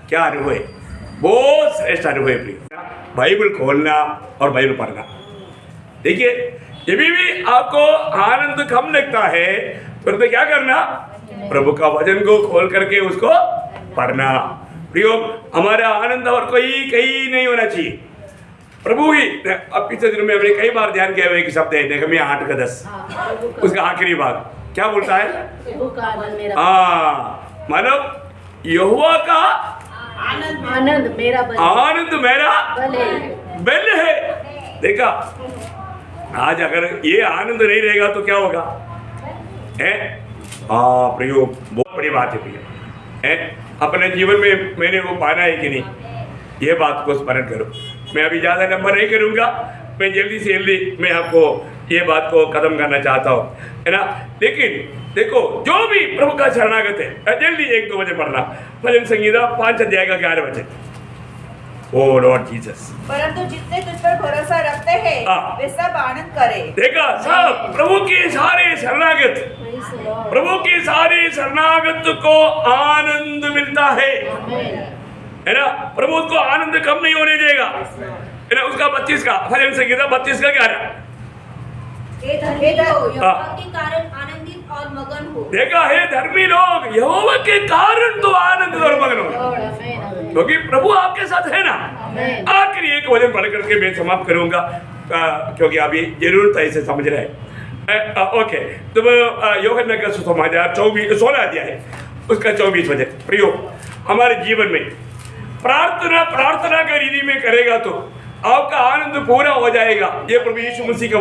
Speaker 4: क्या अनुभव है? बहुत श्रेष्ठ अनुभव है प्रिय। बाइबल खोलना और बाइबल पढ़ना। देखिए, जब भी आपको आनंद कम लगता है तो क्या करना, प्रभु का वचन को खोल करके उसको पढ़ना। प्रियो, हमारा आनंद और कोई कहीं नहीं होना चाहिए, प्रभु ही। अब पिछले दिनों में हमने कई बार ध्यान किया हुआ एक शब्द है नहमीया 8 का 10, उसका आखिरी भाग क्या बोलता है? मतलब यहोवा का
Speaker 2: आनंद मेरा
Speaker 4: बल है। देखा, आज अगर ये आनंद नहीं रहेगा तो क्या होगा? प्रियो, बहुत बड़ी बात है प्रिय। अपने जीवन में मैंने वो पाना है कि नहीं, ये बात को स्मरण करो। मैं अभी ज़्यादा नंबर नहीं करूँगा, मैं जल्दी से जल्दी मैं आपको ये बात को खत्म करना चाहता हूँ, है ना। लेकिन देखो, जो भी प्रभु का शरणागत है, जल्दी 1-2 वचन पढ़ना। भजन संगीता 5 अध्याय का 11 वचन। ओ लॉर्ड जीसस,
Speaker 3: परंतु जितने तुझ पर भरोसा रखते हैं वे सब आनंद करें।
Speaker 4: देखा, सब प्रभु के सारे शरणागत, प्रभु के सारे शरणागत को आनंद मिलता है ना। प्रभु को आनंद कम नहीं होने देगा, है ना। उसका 25 का भजन संगीता 25 का 11।
Speaker 2: के कारण आनंदित और मगन हो।
Speaker 4: देखा है, धर्मी लोग यहोवा के कारण तो आनंदित और मगन हो, क्योंकि प्रभु आपके साथ है ना। आखिर एक वचन पढ़ करके मैं समाप्त करूंगा, क्योंकि अभी जरूरत है इसे समझ रहे हैं। ओके, तो यूहन्ना का सुसमाचार 16 अध्याय उसका 24 वचन। प्रियो, हमारे जीवन में प्रार्थना का रीति में करेगा तो आपका आनंद पूरा हो जाएगा। ये प्रभु यीशु मसीह का